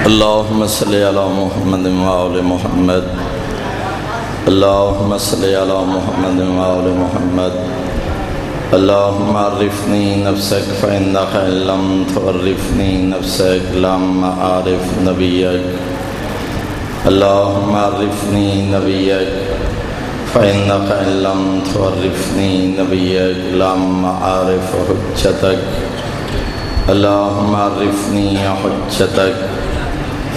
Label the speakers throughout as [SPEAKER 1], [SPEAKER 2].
[SPEAKER 1] اللهم صل على محمد وآل محمد اللهم صل على محمد وآل محمد اللهم عرفني نفسك فإنك إن لم تعرفني نفسك لم أعرف نبيك اللهم عرفني نبيك فإنك إن لم تعرفني نبيك لم أعرف حجتك اللهم عرفني حجتك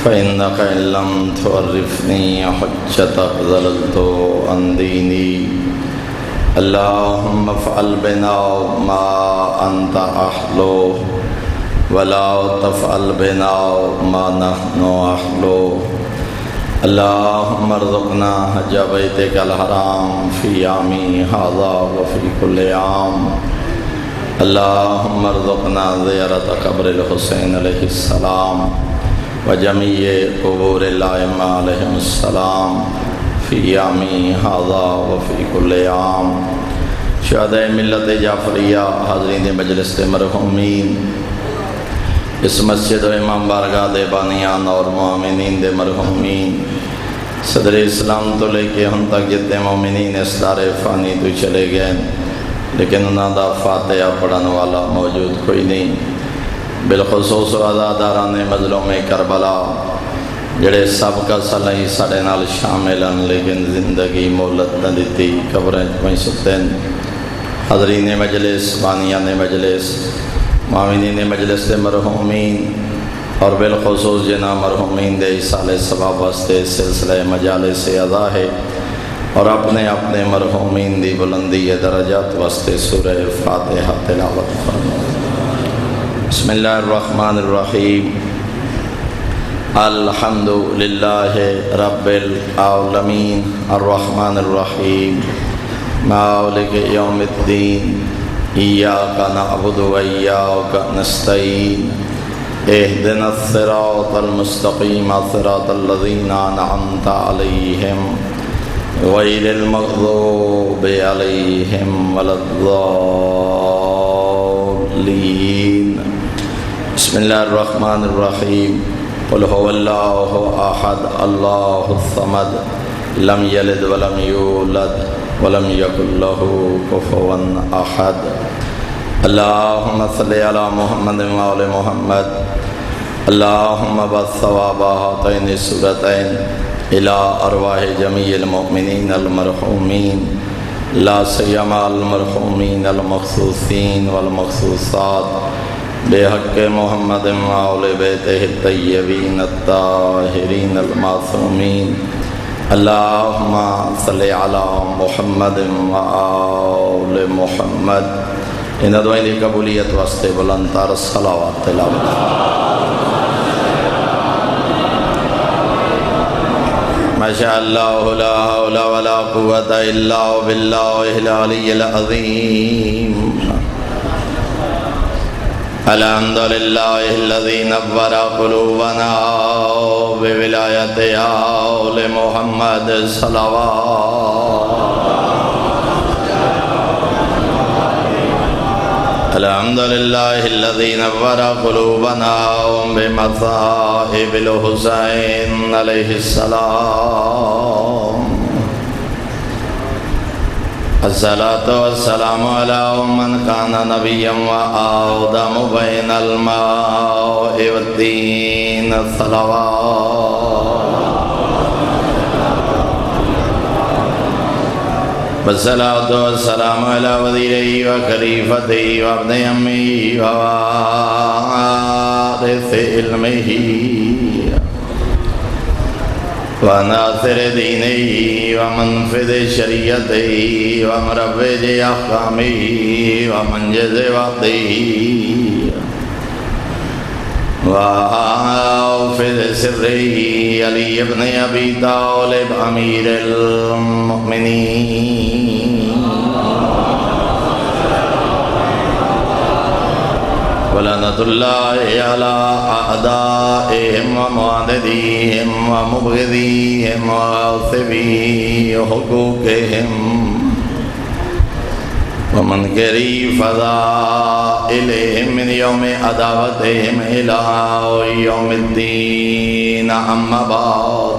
[SPEAKER 1] فإنك إن لم تعرفني حجتك ضللت عن ديني اللهم افعل بنا ما أنت أهله ولا تفعل بنا ما نحن أهله اللهم ارزقنا حج بيتك الحرام في عامي هذا وفي كل عام اللهم ارزقنا زيارة قبر الحسين عليه السلام وجميع قبور الأئمة عليهم السلام في عامي هذا وفي كل عام شہدائے ملت جعفریہ حاضرین مجلس مرحومین اس مسجد و امام بارگاہ دے بانیان اور مومنین دے مرحومین صدر اسلام تو لے کے ہم تک جتنے مومنین اس دار فانی تو چلے گئے لیکن انہاں دا فاتحہ پڑھن والا موجود کوئی نہیں بالخصوص عزاداران مظلوم کربلا جڑے سب کا صلاحی ساڑے نال شامل ہیں لیکن زندگی مولت نہ دیتی قبریں میں ستین حضرین مجلس بانیان مجلس معاونین مجلس مرحومین اور بالخصوص جنا مرحومین دے سال ثواب واسطے سلسلہ مجالس اعزا ہے اور اپنے اپنے مرحومین دی بلندی درجات واسطے سورہ فاتحہ تلاوت فرمائیں بسم اللہ الرحمن الرحیم الحمد للہ رب العالمین الرحمن الرحیم مالک یوم الدین ایاک نعبد و ایاک نستعین اہدنا الصراط المستقیم صراط الذین انعمت علیہم غیر المغضوب علیہم ولا الضالین بسم اللہ الرحمن الرحیم قل هو اللہ احد اللہ الصمد لم یلد ولم یولد ولم یکن له کفوا احد اللہم صل علی محمد وآل محمد اللہم بث ثواب ہاتین السورتین الى ارواح جمیع المؤمنین المرحومین لا سیما المرحومین المخصوصین والمخصوصات بحق محمد وآل بیتہ الطیبین الطاہرین المعصومین اللہم صلی علی محمد وآل محمد ان دعائیں دی قبولیت واسطے بلند تر صلوات تلاوت ماشاء اللہ لا حول ولا قوة الا باللہ العلی العظیم الحمدللہ الذی نور قلوبنا بولایت آل محمد صلوات الحمدللہ الذی نور قلوبنا بمصائب الحسین علیہ السلام الصلاة والسلام علی من کان نبیا وآدم بین الماء والدین الصلوات والصلاة والسلام علی وزیرہ وخلیفتہ وابن امی ووارث علمہ وناصر دینہ ومنفذ شریعتہ ومروج احکامہ ومنجز وعدہ وحافظ سرہ علی ابن ابی طالب امیر المؤمنین ولعنۃ اللہ علی اعدائہم ومعاندیہم ومبغضیہم وغاصبی حقوقہم ومنكري فضائلهم من يوم عداوتهم إلى يوم الدين. أما بعد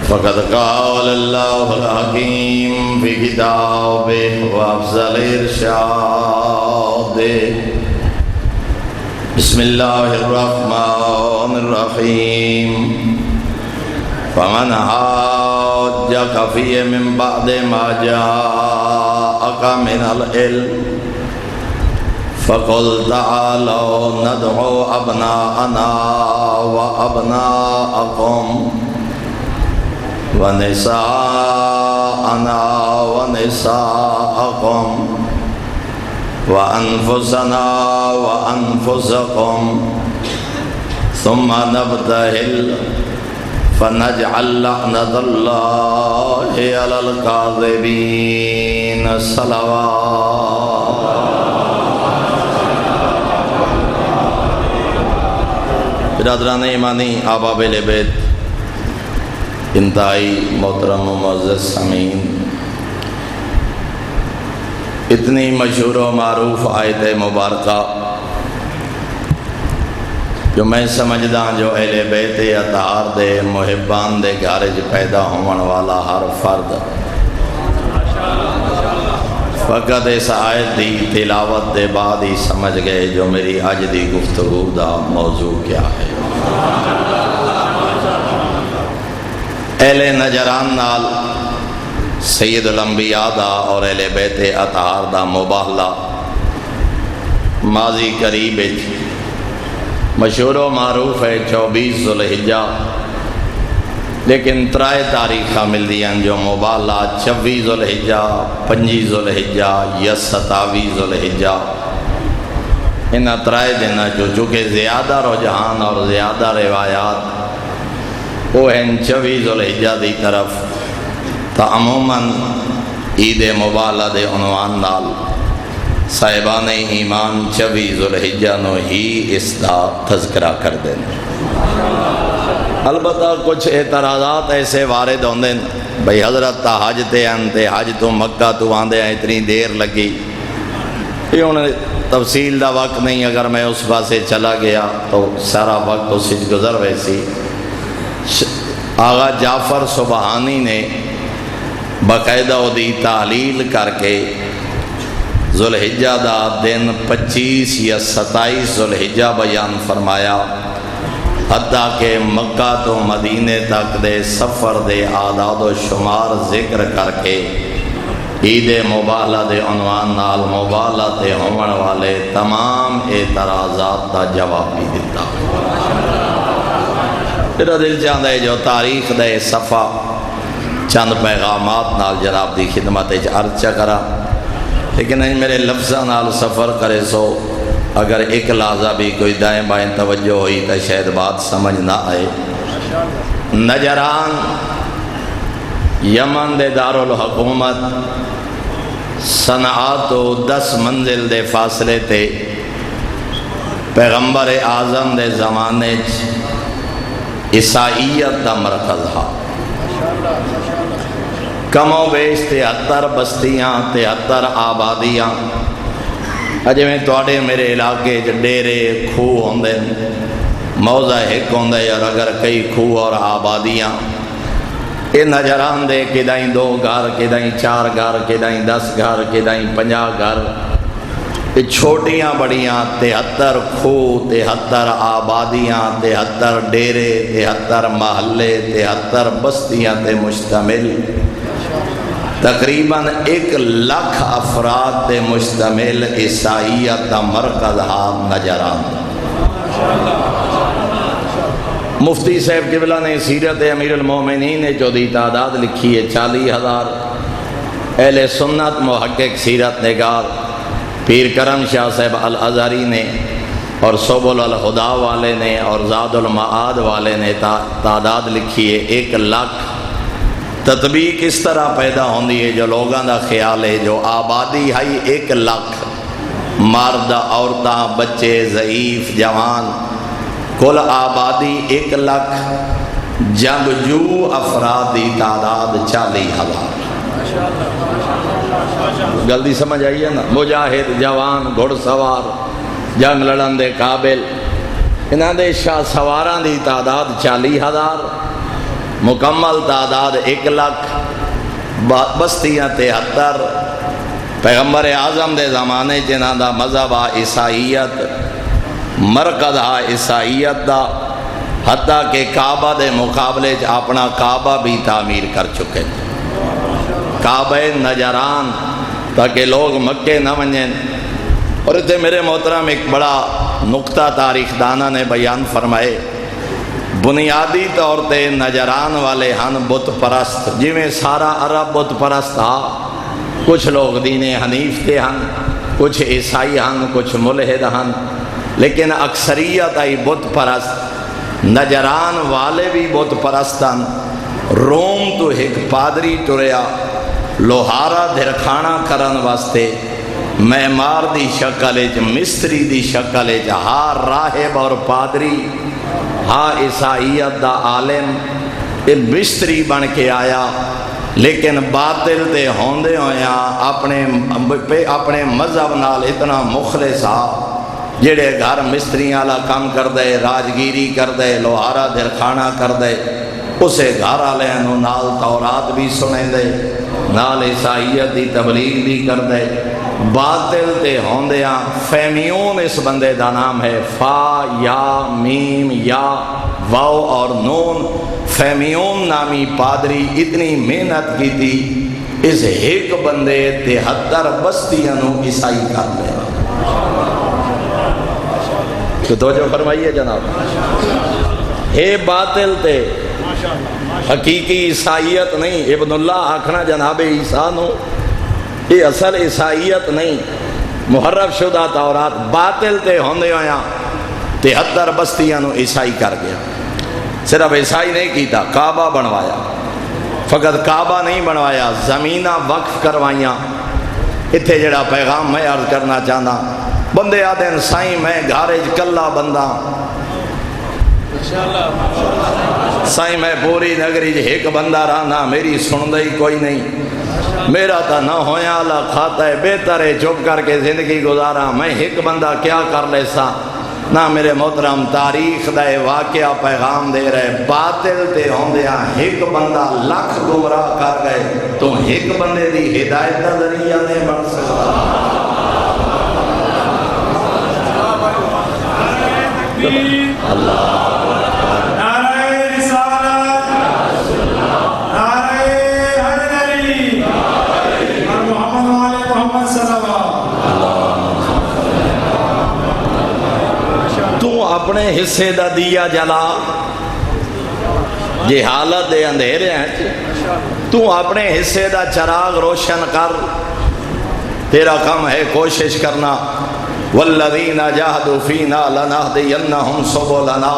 [SPEAKER 1] فقد قال الله الحكيم في كتابه وأفضل إرشاده. بسم الله الرحمن الرحيم. فمن حاجك فيه من بعد ما جاءك من العلم فقل تعالوا ندعو أبناءنا وأبناءكم ونساءنا ونساءكم وأنفسنا وأنفسكم ثم نبتهل فنجعل لعنة الله على الكاذبين. صلوات. برادران ایمانی، احباب اہل بیت، انتہائی محترم و معزز سامعین، اتنی مشہور و معروف آیت مبارکہ جو میں سمجھدا جو اہل بیت اطہار دے محبان دے گھرج پیدا ہون والا ہر فرد فقط اس آیت دی تلاوت دے بعد ہی سمجھ گئے جو میری اج دی گفتگو دا موضوع کیا ہے۔ اہل نجران نال سید الانبیاء دا اور اہل بیت اطہار دا مباہلہ ماضی قریب مشہور و معروف ہے 24 ذوالحجہ، لیکن ترائے تاریخہ مل دیاں جو مباہلہ 26 ذوالحجہ، 25 ذوالحجہ یا 27 ذوالحجہ، انہاں ترائے دن جو چونکہ زیادہ رجحان اور زیادہ روایات وہ ہیں 24 ذوالحجہ دی طرف، تا عموماً عید مباہلہ دے عنوان نال صاحبان ایمان 24 ذوالحجہ نو ہی اس دا تذکرہ کر دیں۔ البتہ کچھ اعتراضات ایسے وارد ہوندے بھئی حضرت تا حج تے انتے حج تو مکہ تو آندے ہیں اتنی دیر لگی، یہ انہیں تفصیل دا وقت نہیں، اگر میں اس پاسے چلا گیا تو سارا وقت اس سے گزر ویسی۔ آغا جعفر سبحانی نے باقاعدہ دی تعلیل کر کے ذوالحجہ دا دن 25 یا 27 ذوالحجہ بیان فرمایا، حتیٰ کہ مکہ تو مدینے تک دے سفر دے اعداد و شمار ذکر کر کے عید مباہلہ دے عنوان نال مباہلہ تے ہون والے تمام اعتراضات دا جواب بھی دیتا۔ میرا دل چاہتا ہے جو تاریخ دے صفحہ چند پیغامات نال جناب دی خدمت عرض کرا، لیکن میرے لفظہ نال سفر کرے سو اگر ایک لحظہ بھی کوئی دائیں بائیں توجہ ہوئی تو شاید بات سمجھ نہ آئے۔ نجران یمن دے دارالحکومت صنعا تو 10 منزل دے فاصلے تے پیغمبر اعظم دے زمانے عیسائیت دا مرکز ہا۔ کم و بیش 73 بستیاں 73 آبادیاں، اجے میں توڑے میرے علاقے ڈیرے کھو ہوندے موضع ایک ہوندے، اور اگر کئی کھو اور آبادیاں یہ نجران دے کدائیں 2 گھر کدائیں 4 گھر کدائیں 10 گھر کدائیں 50 گھر، یہ چھوٹیاں بڑیاں 73 کھو 73 آبادیاں 73 ڈیرے 73 محلے 73 بستیاں تے مشتمل تقریباً 1 لاکھ افراد تے مشتمل عیسائیت دا مرکز ہا نجران۔ مفتی صاحب قبلہ نے سیرت امیر المومنین جو دی تعداد لکھی ہے 40,000۔ اہل سنت محقق سیرت نگار پیر کرم شاہ صاحب الازہری نے اور سبل الہدا والے نے اور زاد المعاد والے نے تعداد لکھی ہے 1 لاکھ۔ تطبیق اس طرح پیدا ہوندی ہے جو لوگاں دا خیال ہے جو آبادی ہے 1 لاکھ، مرد عورتاں بچے ضعیف جوان، کل آبادی 1 لاکھ، جنگجو افراد دی تعداد 40,000۔ جلدی سمجھ آئیے نا. مجاہد جوان گھڑ سوار جنگ لڑن دے قابل انہاں دے شاہ سواراں دی تعداد 40,000 مکمل تعداد 1 لاکھ بستیاں 73 پیغمبر اعظم دے زمانے جنہاں دا مذہب آ عیسائیت مرکز آ عیسائیت دا حتیٰ کہ کعبہ دے مقابلے اپنا کعبہ بھی تعمیر کر چکے کعبہ نجران تاکہ لوگ مکے نہ ونجیں. اور اتنے میرے محترم ایک بڑا نقطہ تاریخ دانہ نے بیان فرمائے بنیادی طور تے نجران والے ہن بت پرست جویں سارا عرب بت پرست ہا. کچھ لوگ دین حنیف تے ہن کچھ عیسائی ہن کچھ ملحد ہن لیکن اکثریت آئی بت پرست. نجران والے بھی بت پرستن. روم تو ایک پادری ٹریا لوہارا دھرکھانا کرن واسطے معمار دی شکل مستری دی شکل ہا راہب اور پادری ہا عیسائیت دا عالم مستری بن کے آیا لیکن باطل تے ہوندے ہویا اپنے مذہب نال اتنا مخلص ہا جڑے گھر مستریاں والا کام کر دے راجگیری کر دے لوہارا دھرکھانا کر دے اسے گھر والے نال تورات بھی سنے دے نال عیسائیت دی تبلیغ بھی کر دے. باطل تے ہوندیاں فیمیون اس بندے دا نام ہے فا یا میم یا واو اور نون. فیمیون نامی پادری اتنی محنت کی تھی اس ایک بندے 73 بستیاں نو عیسائی کر لے. تو توجہ فرمائیے جناب ہے باطل تے حقیقی عیسائیت نہیں. ابن اللہ آکھنا جناب عیسیٰ نو یہ اصل عیسائیت نہیں محرف شدہ تورات باطل تے ہوندے ہویا 73 بستیاں نو عیسائی کر گیا. صرف عیسائی نہیں کیتا کعبہ بنوایا. فقط کعبہ نہیں بنوایا زمینہ وقف کروائیاں. اتھے جڑا پیغام میں عرض کرنا چاہنا بندے آدھیں سائیں میں گھارج کلا بندہ سائیں میں پوری نگری ایک بندہ رہنا میری سن دئی کوئی نہیں میرا تا نہ ہویا اللہ کھاتا ہے بہتر ہے چپ کر کے زندگی گزارا میں ایک بندہ کیا کر لے سا. نہ میرے محترم تاریخ دے واقعہ پیغام دے رہے باطل تے ہوندیاں ایک بندہ لاکھ گمراہ کر گئے تو ایک بندے دی ہدایت دا ذریعہ نہیں بن سکتا. اللہ اپنے حصے دا دیا جلا جی حالت دے اندھیرے ہیں تو اپنے حصے دا چراغ روشن کر. تیرا کام ہے کوشش کرنا. والذین جاہدوا فینا لنہدینہم سبلنا.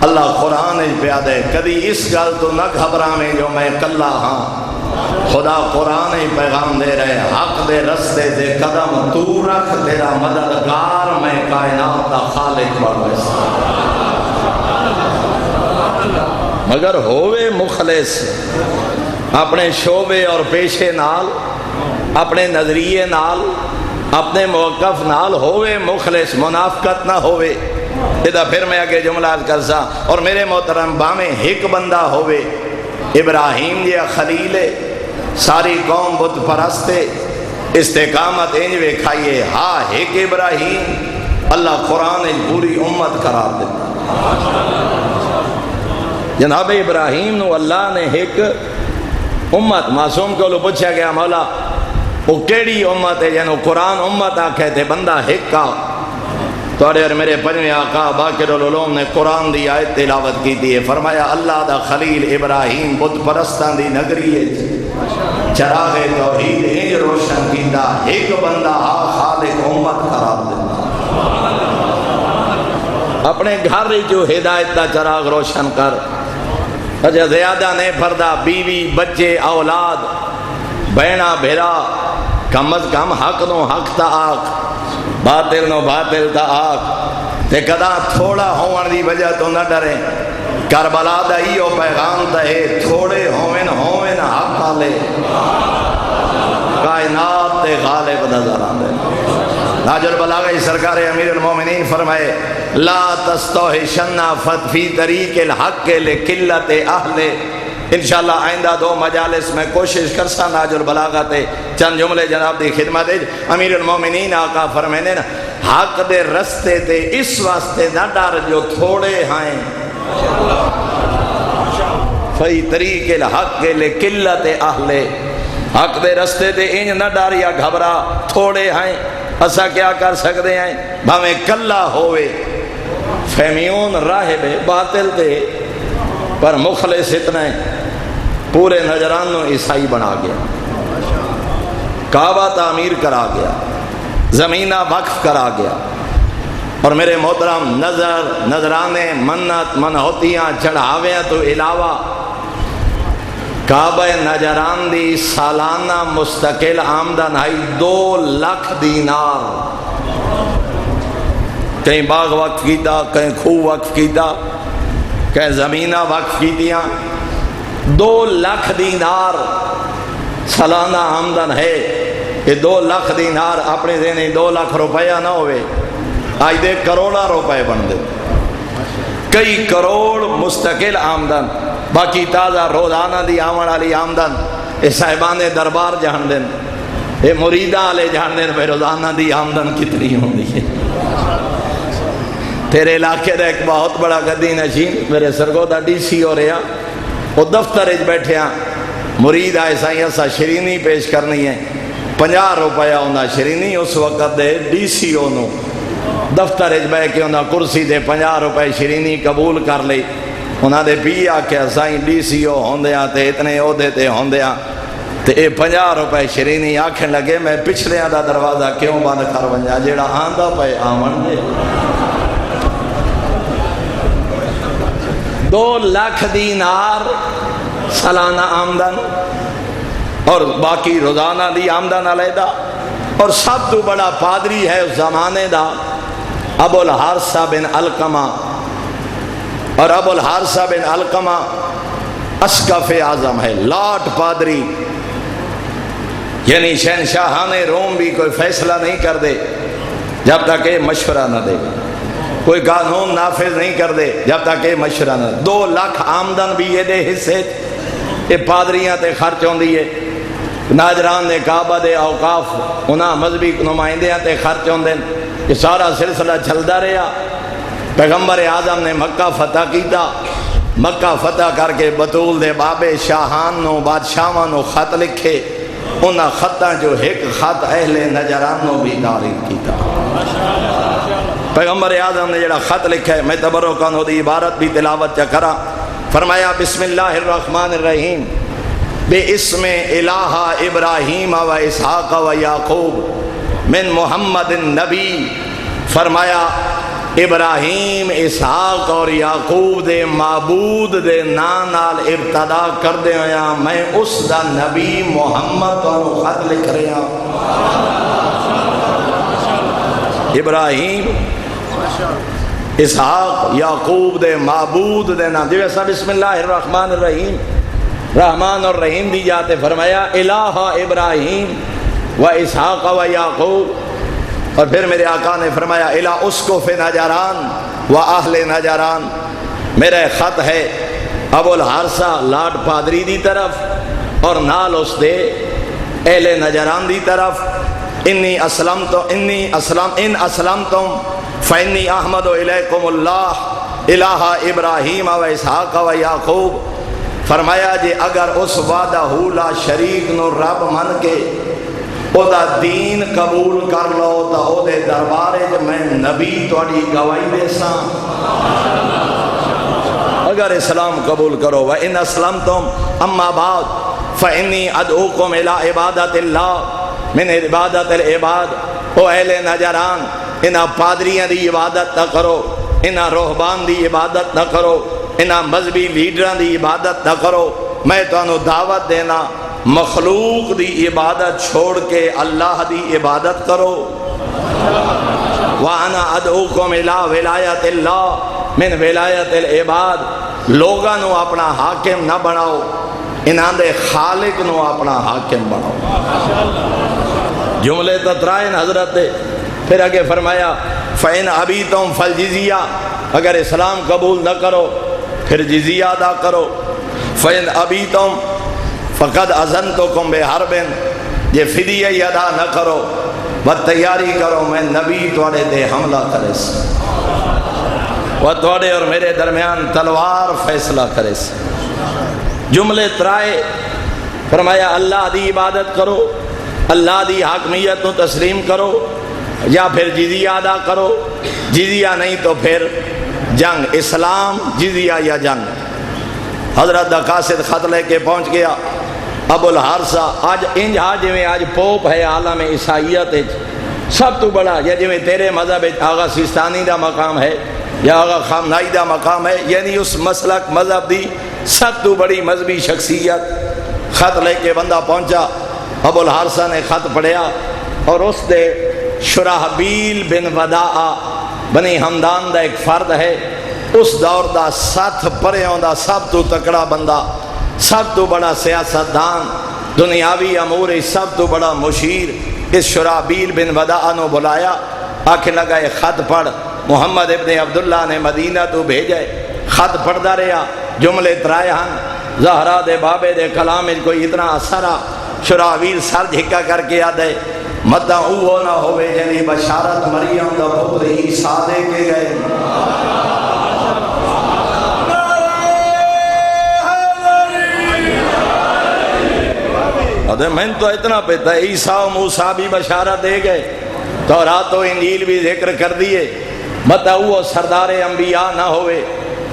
[SPEAKER 1] اللہ قرآن پیا دے کدی اس گل تو نہ گھبرا میں جو میں کلا ہاں. خدا قرآن ہی پیغام دے رہے حق دے رستے دے قدم تو رکھ تیرا مددگار میں کائنات دا خالق بڑھ. مگر ہووے مخلص اپنے شعبے اور پیشے نال اپنے نظریے نال اپنے موقف نال ہووے مخلص منافقت نہ ہووے. ادھا پھر میں آگے جملہ کرسا اور میرے محترم باہیں ایک بندہ ہووے ابراہیم جی خلیل ساری قوم بت پرستے استقامت انجوے کھائیے ہاں ایک ابراہیم اللہ قرآن پوری امت قرار دیتا. جناب ابراہیم نو اللہ نے ایک امت معصوم کو لو پوچھا گیا مولا وہ کیڑی امت ہے جنہوں قرآن امت آکھے تھے بندہ ایک کا. تو اور میرے پنجویں آقا باقر العلوم نے قرآن دی آیت تلاوت کی تھی فرمایا اللہ دا خلیل ابراہیم بت پرستان دی نگری ہے چراغ توحید انج روشن کیتا ایک بندہ خالق امت قرار دیتا. اپنے گھر جو ہدایت دا چراغ روشن کر. اچھا زیادہ نہیں پردہ بیوی بچے اولاد بہنا بھیرا کم از کم حق نو حق تا آکھ باطل نو باطل تا آکھ تے کدا تھوڑا ہون دی وجہ تو نہ ڈرے. کربلا دا ایو پیغام تا ہے تھوڑے ہوئن حق آلے کائنات تے غالب نظر آندے ناج البلاغہ سرکار امیر المومنین فرمائے لا تستوحشن فی طریق الحق لقلت اہل انشاءاللہ آئندہ 2 مجالس میں کوشش کرسا ناج البلاغہ تے چند جملے جناب دی خدمت ہے امیر المومنین آقا فرمینے نا حق دے رستے تے اس واسطے نہ ڈر جو تھوڑے ہیں فی طریق الحق لقلت اہل حق دے رستے تے انج نہ ڈر یا گھبرا تھوڑے ہیں اسا کیا کر سکتے ہیں بھاویں کلا ہوئے فہمیون راہب باطل دے پر مخلص اتنے پورے نجران نو عیسائی بنا گیا کعبہ تعمیر کرا گیا زمینہ وقف کرا گیا اور میرے محترم نظرانے منت منہوتیاں چڑھاویاں تو علاوہ کعبہ نجران دی سالانہ مستقل آمدن ہے 2 لاکھ دینار کہیں باغ وقف کیتا کہیں خوہ وقف کیتا کہیں زمینہ وقف کیتیاں 2 لاکھ دینار سالانہ آمدن ہے کہ 2 لاکھ دینار اپنے دینے 2 لاکھ روپیہ نہ ہوئے آج دے کروڑا روپے بن دے کئی کروڑ مستقل آمدن باقی تازہ روزانہ دی آمن والی آمدن اے صاحبان دربار جہاں دن اے مریدہ والے جہاں دن پہ روزانہ دی آمدن کتنی ہوندی ہے تیرے علاقے دا ایک بہت بڑا گدی نشین میرے سرگودہ ڈی سی ہو رہا وہ دفتر اچ بیٹھے ہیں مرید آئے سائیں ایسا شرینی پیش کرنی ہے 50 روپیہ ہونا شرینی اس وقت دے ڈی سی او نو دفتر اچ بیٹھ کے ہونا کرسی دے 50 روپے شرینی قبول کر لی انہاں دے پی آکھیا سائیں ڈی سی او ہوندیاں تے اتنے عہدے تے ہوندیاں تے اے 50 روپے شرینی آکھن لگے میں پچھلیاں دا دروازہ کیوں بند کر ونجا جیڑا آندا پے آون دے 2 لاکھ دینار سالانہ آمدن اور باقی روزانہ دی آمدن علیحدہ اور سب تو بڑا پادری ہے اس زمانے دا ابو الحارثہ بن علقمہ اور ابو الحارثہ بن علقمہ اسقف اعظم ہے لاٹ پادری یعنی شہنشاہان روم بھی کوئی فیصلہ نہیں کر دے جب تک یہ مشورہ نہ دے کوئی قانون نافذ نہیں کر دے جب تک یہ مشورہ نہ دے 2 لاکھ آمدن بھی یہ دے حصے یہ پادریاں تے خرچ ہوں دیئے ناجران دے کعبہ دے اوقاف انہاں مذہبی نمائندیاں تے خرچ ہوں دیں یہ سارا سلسلہ چلدا رہا پیغمبر اعظم نے مکہ فتح کیتا مکہ فتح کر کے بطول دے بابے شاہان نو بادشاہاں نو خط لکھے انہاں خطاں جو ایک خط اہل نجران نو بھی تعریف کیتا پیغمبر اعظم نے جڑا خط لکھا ہے میں تبرکان ہو دی عبارت بھی تلاوت چکرا فرمایا بسم اللہ الرحمن الرحیم بے اسم الہ ابراہیم و اسحاق و یعقوب من محمد النبی فرمایا ابراہیم اسحاق اور یعقوب دے معبود دے نال ابتدا کر دے ہویا میں اس دا نبی محمد تو خط لکھ رہا ابراہیم اسحاق یعقوب دے معبود دے نام جیسا بسم اللہ الرحمن الرحیم رحمان اور رحیم دی جاتے فرمایا الہ ابراہیم و اسحاق و یعقوب اور پھر میرے آقا نے فرمایا الہ اسقف نجران و اہل نجران میرا خط ہے ابو الحارثہ لاڈ پادری دی طرف اور نال اس دے اہل نجران دی طرف ان اسلمتم فانی احمد الیکم اللہ الہ ابراہیم و اسحاق و یعقوب فرمایا جی اگر اس وعدہ لا شریک نو رب من کے او دا دین قبول کر لو تا او دے دربارے جو میں نبی توڑی گواہی دے ساں اگر اسلام قبول کرو وَإِنْ أَسْلَمْتُمْ أَمَّا بَعْدُ فَإِنِّي أَدْعُوكُمْ إِلَىٰ عِبَادَةِ اللَّهِ من عبادت العباد او اہل نجران انہاں پادریاں دی عبادت نہ کرو انہاں روحبان دی عبادت نہ کرو انہاں مذہبی لیڈران دی عبادت نہ کرو میں تو انہوں دعوت دینا مخلوق دی عبادت چھوڑ کے اللہ دی عبادت کرو وَأَنَا أَدْعُوكُمْ إِلَىٰ وِلَایَةِ اللَّهِ من ولایت العباد لوگاں نو اپنا حاکم نہ بناؤ انہاں دے خالق نو اپنا حاکم بناؤ۔ جملے تترائن حضرت دے، پھر آگے فرمایا فَإِنْ أَبِيتُمْ فَالْجِزِيَّةَ، اگر اسلام قبول نہ کرو پھر جزیہ ادا کرو۔ فَإِنْ أَبِيتُمْ فَقَدْ أَذَنْتُكُمْ بِحَرْبٍ، یہ فدیہ ہی ادا نہ کرو بس تیاری کرو میں نبی توڑے دے حملہ کرے سے، وہ توڑے اور میرے درمیان تلوار فیصلہ کرے سے۔ جملے ترائے فرمایا اللہ دی عبادت کرو، اللہ دی حاکمیت نو تسلیم کرو، یا پھر جزیہ ادا کرو، جزیہ نہیں تو پھر جنگ، اسلام جزیہ یا جنگ۔ حضرت دا قاصد خط لے کے پہنچ گیا ابو الحارثہ، آج انج جی میں آج پوپ ہے عالم عیسائیت سب تو بڑا، یا جی میں تیرے مذہب آغا سیستانی دا مقام ہے یا آغا خامنائی دا مقام ہے، یعنی اس مسلک مذہب دی سب تو بڑی مذہبی شخصیت۔ خط لے کے بندہ پہنچا، ابو الحارثہ نے خط پڑھیا اور اس دے شرحبیل بن وداع بنی ہمدان دا ایک فرد ہے، اس دور دا ساتھ پریوں دا سب تو تکڑا بندہ، سب تو بڑا سیاستدان، دنیاوی امور سب تو بڑا مشیر، اس شرحبیل بن وداع نو بلایا، آکھیں لگا یہ خط پڑھ، محمد ابن عبداللہ نے مدینہ تو بھیجے۔ خط پڑھدا رہا، جملے ترائے ہن، زہرا دے بابے دے کلام کوئی اتنا اثر آ، شرحبیل سر جھکا کر کے یاد ہے مدہ اوہ نہ ہوئے جنہی بشارت مریم دا پتر عیسیٰ دے کے گئے۔ میں تو اتنا پیتا ہے عیسیٰ و موسیٰ بھی بشارت دے گئے، تورات و انجیل بھی ذکر کر دیے، متا وہ سردار انبیاء نہ ہوئے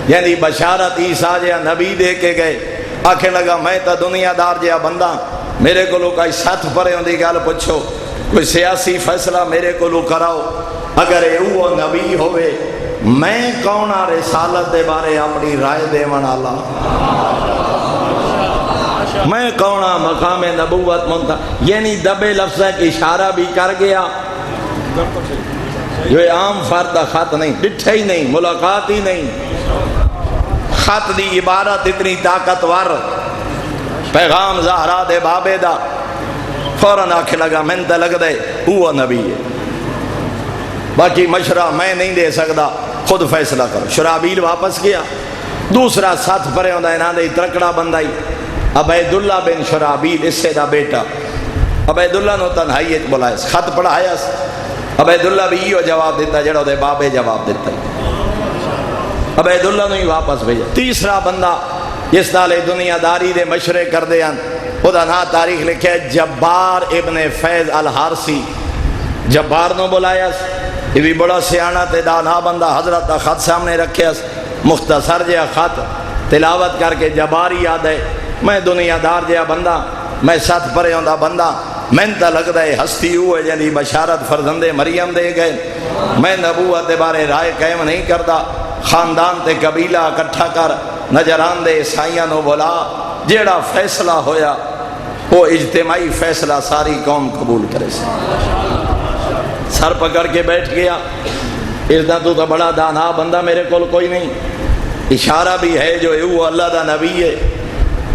[SPEAKER 1] یعنی بشارت عیسیٰ جیا نبی دے کے گئے۔ آکھیں لگا میں تا دنیا دار جیا بندہ، میرے کو لو کئی ساتھ پرے ہوں دی گال پچھو، کوئی سیاسی فیصلہ میرے کو لو کراؤ، اگر وہ نبی ہوئے میں کونہ رسالت دے بارے اپنی رائے دے من اللہ، میں کونہ مقام نبوت منتا، یعنی دبے لفظ کی اشارہ بھی کر گیا، جو عام فرد خط نہیں، ڈٹھا ہی نہیں، ملاقات ہی نہیں، خط دی عبارت اتنی طاقتور، پیغام زہرا دے بابے دا، فوراں آکھے لگا میں تے لگ دے وہ نبی ہے، باقی مشورہ میں نہیں دے سکتا، خود فیصلہ کرو۔ شرحبیل واپس گیا، دوسرا ساتھ پرے ہوندہ انہاں دے ترکڑا بندائی عبیداللہ بن شرحبیل، اس سے دا بیٹا عبیداللہ نو تنہائیت بلائے، خط پڑھایا، عبیداللہ بھی یہ جواب دیتا جڑا دے بابے جواب دیتا ہے، عبیداللہ نے واپس بھیجا۔ تیسرا بندہ جس نال دنیا داری دے مشورے کر دے ہیں، خدا نا تاریخ لکھے جبار ابن فیض الحارسی، جبار نو بلایا، یہ بھی بڑا سیانہ تے دانا بندہ، حضرت خط سامنے رکھے، مختصر جیا خط تلاوت کر کے جبار یاد ہے، میں دنیا دار جیا بندہ، میں ساتھ پرے ہوندہ بندہ، میں تا لگتا ہے ہستی ہوئے یعنی بشارت فرزند مریم دے گئے، میں نبوت بارے رائے قائم نہیں کرتا، خاندان تے قبیلہ اکٹھا کر نجران دے عیسائیاں نو بولا، جیڑا فیصلہ ہویا وہ اجتماعی فیصلہ ساری قوم قبول کرے سے۔ سر پکڑ کے بیٹھ گیا، اس دا تو بڑا دانا بندہ میرے کول کوئی نہیں، اشارہ بھی ہے جو وہ اللہ دا نبی ہے،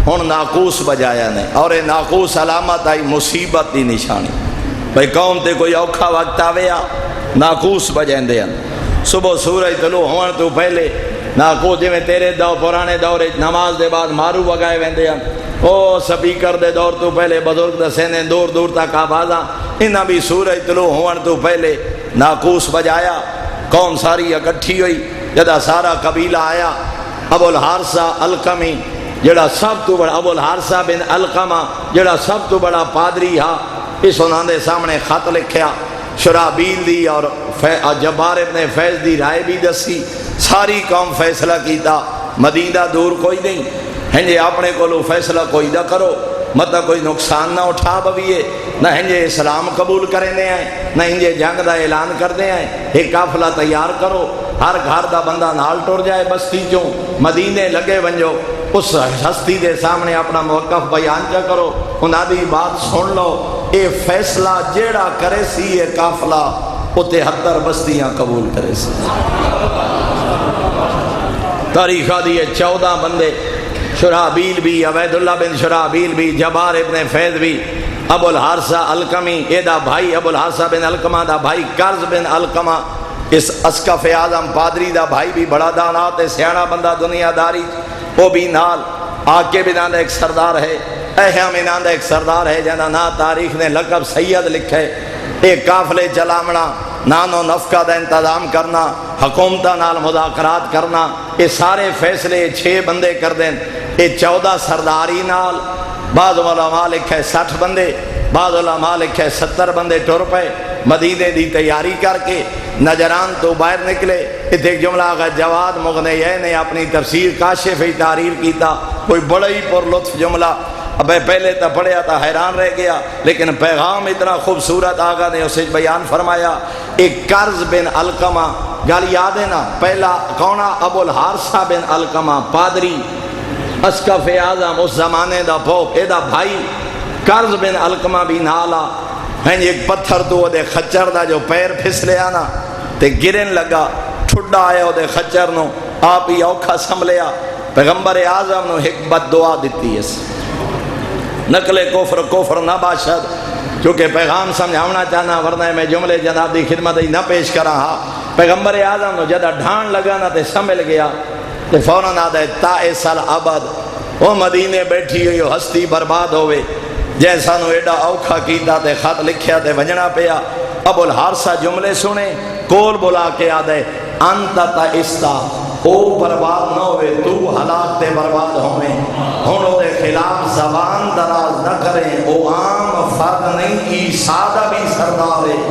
[SPEAKER 1] ہن ناقوس بجایا نے، اور ناقوس علامت آئی مصیبت دی نشانی، بھئی قوم تے کوئی اوکھا وقت آویا ناقوس بجائیں دے ہیں، صبح سورج طلوع ہونے تو پہلے ناقوس جی میں تیرے دور پرانے دور نماز دے بعد مارو وگائے ویندے ہیں، او سپیکر دے دور تو پہلے بزرگ دسے نے دور دور تک آوازاں، انہاں بھی سورج طلوع ہونے تو پہلے ناقوس بجایا، قوم ساری اکٹھی ہوئی، جدا سارا قبیلہ آیا، ابو الحارثہ القمی جڑا سب تو بڑا، ابو الحارثہ بن القمہ جڑا سب تو بڑا پادری ہا، اس انہوں نے سامنے خط لکھیا، شرحبیل دی اور جبار ابن فیض دی رائے بھی دسی، ساری قوم فیصلہ کیتا، مدینہ دور کوئی نہیں، ہنجے اپنے کو فیصلہ کوئی نہ کرو، مطلب کوئی نقصان نہ اٹھا بویے، نہ ہنجے اسلام قبول کرنے آئے، نہ ہنجے جنگ دا اعلان کرنے آئے، ایک قافلہ تیار کرو، ہر گھر دا بندہ نال ٹر جائے بستی چوں، مدینے لگے ونجو، اس ہستی دے سامنے اپنا موقف بیان جا کرو، انہاں دی بات سن لو، اے فیصلہ جیڑا کرے سی یہ قافلہ وہ 73 بستیاں قبول کرے سی۔ تاریخہ دیئے 14 بندے شرحبیل بھی، عبید اللہ بن شرحبیل بھی، جبار ابن فیض بھی، ابو الحارثہ القمی ایدا بھائی، ابو الحارثہ بن علقمہ دا بھائی قرض بن علقمہ، اس اسقف اعظم پادری دا بھائی بھی بڑا دانا تے سیاںا بندہ دنیا داری، وہ بھی نال آکے بھی نام دا ایک سردار ہے، احیام نام دا ایک سردار ہے جہاں نا تاریخ نے لقب سید لکھے، ایک قافلے چلامنا، نان و نفقہ دا انتظام کرنا، حکومتہ نال مذاکرات کرنا، یہ سارے فیصلے 6 بندے کر دیں، یہ 14 سرداری نال، بعض علماء لکھے 60 بندے، بعض علماء لکھے 70 بندے ٹر پے، مدینے دی تیاری کر کے نجران تو باہر نکلے۔ اتنے ایک جملہ آگا جواد مغنیہ نے اپنی تفسیر کاشف تحریر کیتا، کوئی بڑا ہی پر لطف جملہ، اب پہلے تو پڑھیا تھا حیران رہ گیا، لیکن پیغام اتنا خوبصورت آقا نے اسے بیان فرمایا۔ ایک قرض بن علقمہ، گل یاد ہے نا، پہلا کونا ابو الحارثہ بن علقمہ پادری اسقف اعظم اس زمانے دا پوپ، اے دا بھائی قرض بن علقمہ بھی نالا ہیں، ایک پتھر تو دے خچر دا جو پیر پھسلیا نا تے گرن لگا، ٹھڈا آیا دے خچر نو، آپ ہی اوکھا سنبھلیا، پیغمبر اعظم نو ایک بد دعا دیتی اس نقل کفر نہ باشد، کیونکہ پیغام سمجھاونا چاہنا، ورنہ میں جملے جناب دی خدمت ہی نہ پیش کرا ہاں۔ پیغمبر اعظم نو جدہ ڈھان لگا نا تے سنبھل گیا تے فوراً آدھا ہے تائس العبد، وہ مدینے بیٹھی ہوئی ہستی برباد ہوئے، جیسا نو ایڈا اوکھا کیتا تے خط لکھیا تے ونجنا پیا۔ ابو الحارثہ جملے سنے، کول بلا کے آدھے انت تائستا، او برباد نہ ہوئے، تو ہلاک تے برباد ہوئے، ہونوں دے خلاف زبان دراز نہ کریں، او عام فرد نہیں، عیسیٰ دا بھی سردار ہے۔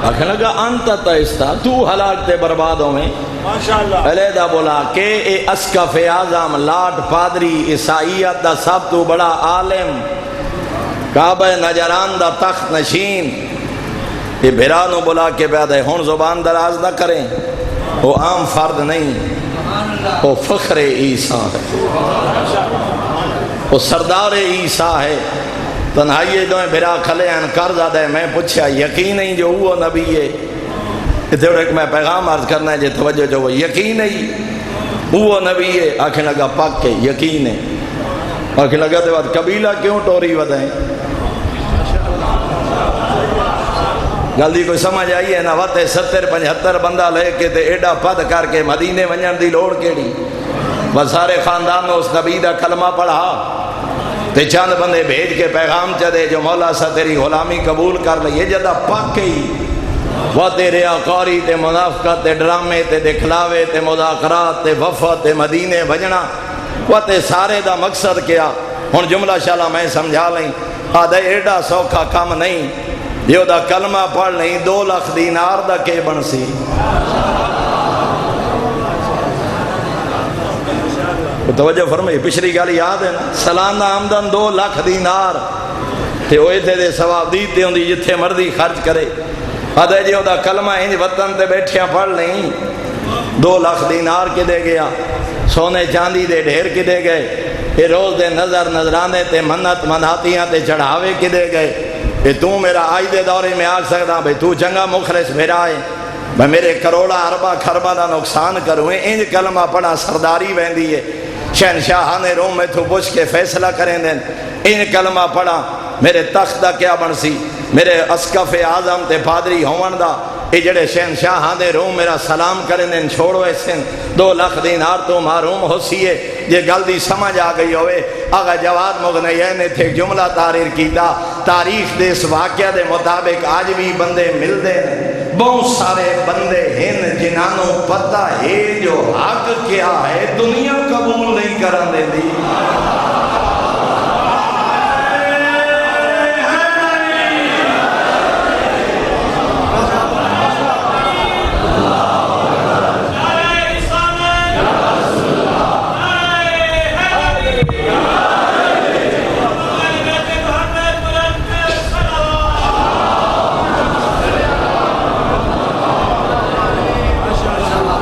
[SPEAKER 1] آخر لگا انت تائستا، تو ہلاک تے برباد ہوئے، علیحدہ بولا کہ اے اسقف اعظم لاٹ پادری عیسائیت دا سب تو بڑا عالم، کعبہ نجران دا تخت نشین، یہ بھرانو بلا کے بیاد ہے، ہون زبان دراز نہ کریں، وہ عام فرد نہیں، وہ فخر عیسیٰ ہے، وہ سردار عیسیٰ ہے۔ تنہائی دوئیں بھرا کھلے ہیں قرض آدھے، میں پوچھا یقین نہیں جو وہ نبی ہے، اتنے ایک میں پیغام عرض کرنا ہے جی توجہ جو وہ یقین نہیں وہ نبی ہے، آنکھیں لگا پاک کے یقین ہے، آنکھیں لگا دے بعد قبیلہ کیوں ٹوری ودائیں، جلدی کوئی سمجھ آئی ہے نا، وقت 70-75 بندہ لے کے تے ایڈا پد کر کے مدینے ونجن دی لوڑ کیڑی، بس سارے خاندان نے اس نبی دا کلمہ پڑھا تے چند بندے بھیج کے پیغام چدے جو مولا سا تیری غلامی قبول کر لے، یہ جدہ پاک ہی وہ تے ریاکاری تے منافقت تے ڈرامے تے دکھلاوے تے مذاکرات تے وفد تے مدینے بجنا، وہ تے سارے دا مقصد کیا۔ ہن جملہ شالہ میں سمجھا لیں، آدھے ایڈا سوکھا کام نہیں، یہ دا کلمہ پڑھ لیں 2 لاکھ دینار دا کے بن سی، توجہ فرمائی، پچھلی گالی یاد ہے نا، سالانہ آمدن 2 لاکھ دینار، تے وہ ایتھے دے ثواب دیتے ہوں دی جتھے مردی خرچ کرے، آدھے جی دا کلمہ انج وطن تے بیٹھیاں پڑھ لیں 2 لاکھ دینار کے دے گیا، سونے چاندی دے ڈھیر کے دے گئے، یہ روز دے نظر نظرانے تے منت مناتیاں تے چڑھاوے کے دے گئے، کہ تو میرا آئی دے دورے میں آگ سکتا بھئی تو چنگا مخلص بھیرا ہے، میں میرے کروڑا اربا خربا دا نقصان کروں، انج کلمہ پڑھا سرداری ویندی ہے، شہنشاہان روم میں تو پوچھ کے فیصلہ کریں دیں، ان کلمہ پڑھا میرے تخت دا کیا بن سی، میرے اسقف اعظم تے پادری ہون دا، یہ جڑے شہنشاہان روم میرا سلام کریں دیں چھوڑو ایسن 2 لاکھ دینار تو معروم ہو سیے، یہ گل دی سمجھ آ گئی ہوئے۔ آگا جواد مغنیہ نے تھے جملہ تحریر کیتا، تاریخ دے اس واقعہ دے مطابق آج بھی بندے مل دے، بہت سارے بندے ہیں جنہوں پتہ ہے جو حق کیا ہے دنیا قبول نہیں کرن دے دی۔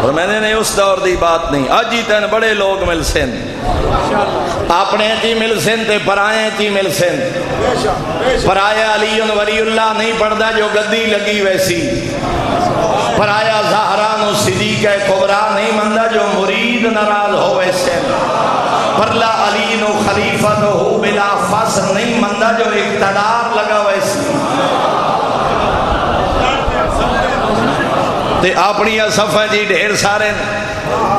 [SPEAKER 1] اور میں نے نہیں اس دور دی بات نہیں، اج ہی تین بڑے لوگ مل سن، اپنے جی مل سن تے پرائے جی مل سن۔ پرایا علی ولی اللہ نہیں پڑھدا جو گدی لگی ویسی، پرایا زہرا نو صدیقہ کبریٰ نہیں مندا جو مرید ناراض ہو ویسے، پرلا علی نو خلیفہ تو ہو بلا فصل نہیں مندا جو اقتدار لگا ویسی۔ تے اپنی صفحہ جی ڈھیر سارے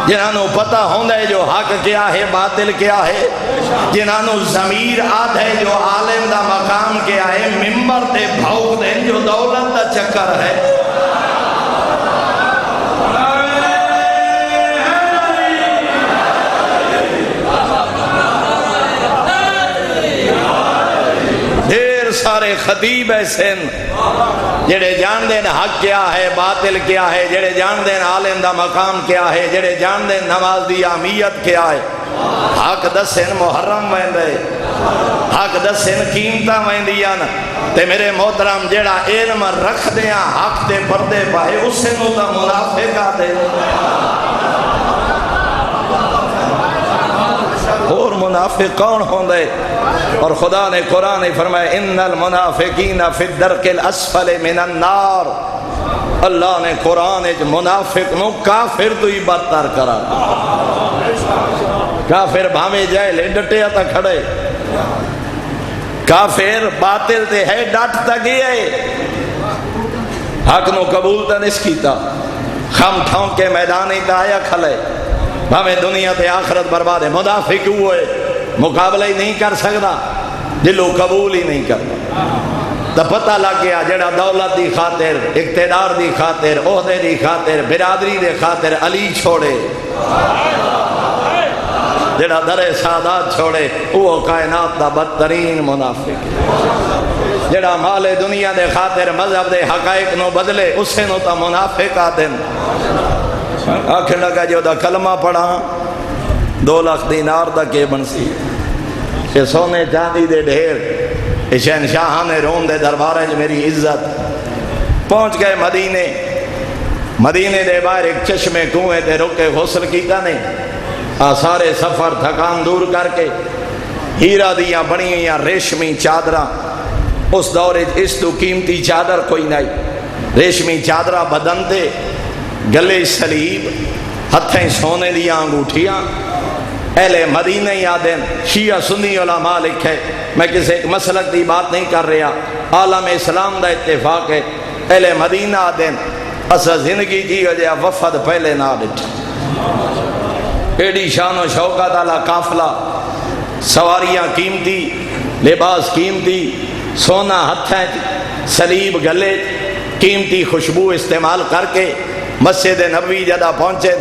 [SPEAKER 1] جنہوں پتہ ہوندہ ہے جو حق کیا ہے باطل کیا ہے، جنہوں ضمیر آدھ ہے جو عالم دا مقام کیا ہے، ممبر تے بھوک دیں جو دولت دا چکر ہے۔ ڈھیر سارے خطیب ایسے جڑے جان دین حق کیا ہے باطل کیا ہے، جڑے جان دین عالم دا مقام کیا ہے، جڑے جان دین نماز دی اہمیت کیا ہے۔ حق دسن محرم ویندے، حق دسن قیمتاں ویندیاں، تے میرے محترم جڑا علم رکھ دیاں حق دے پردے پائے اسے نو تا منافق آتے۔ اور منافق کون ہوندے؟ اور خدا نے قرآن فرمایا ان المنافقین فی الدرک الاسفل من النار، اللہ نے قرآن منافق نو کافر تو ہی بدتر کرا۔ کافر بھامے جائے لے ڈٹے تا کھڑے، کافر باطل تے ہے ڈٹ تا گیا ہے، حق نو قبول تا نس کیتا، خم ٹھون کے میدان ہی تا آیا کھلے، بھامے دنیا تے آخرت برباد ہے۔ منافق ہوئے مقابلہ ہی نہیں کر سکتا، دلو قبول ہی نہیں کرتا۔ تو پتہ لگ گیا جڑا دولت دی خاطر، اقتدار دی خاطر، عہدے دی خاطر، برادری دے خاطر علی چھوڑے، جڑا در سادات چھوڑے وہ کائنات دا بدترین منافق۔ جڑا مال دنیا دے خاطر مذہب دے حقائق نو بدلے اسے نو تا منافق آدن۔ آخر لگا جو دا کلمہ پڑھا 2 لاکھ دینار دا کے بنسی، کہ سونے چاندی دے ڈھیر، شہنشاہان روم دے دربارے جو میری عزت۔ پہنچ گئے مدینے، مدینے دے باہر ایک چشمے کنویں تے رکے غسل کیتا نہیں، سارے سفر تھکان دور کر کے ہیرا دیاں بنی ہوئیاں ریشمی چادراں، اس دور اس تو قیمتی چادر کوئی نہیں، ریشمی چادرہ بدن تے، گلے سلیب، ہتھیں سونے دیاں انگوٹھیاں۔ اہل مدینہ یادیں شیعہ سنی علماء لکھے، میں کسی ایک مسلک دی بات نہیں کر رہا، عالم اسلام دا اتفاق ہے، اہل مدینہ آدیں اسا زندگی جی وجہ وفد پہلے نہ ڈٹھ، ایڈی شان و شوکت والا قافلہ، سواریاں قیمتی، لباس قیمتی، سونا ہتھیں سلیب گلے، قیمتی خوشبو استعمال کر کے مسجد نبوی جدہ پہنچے،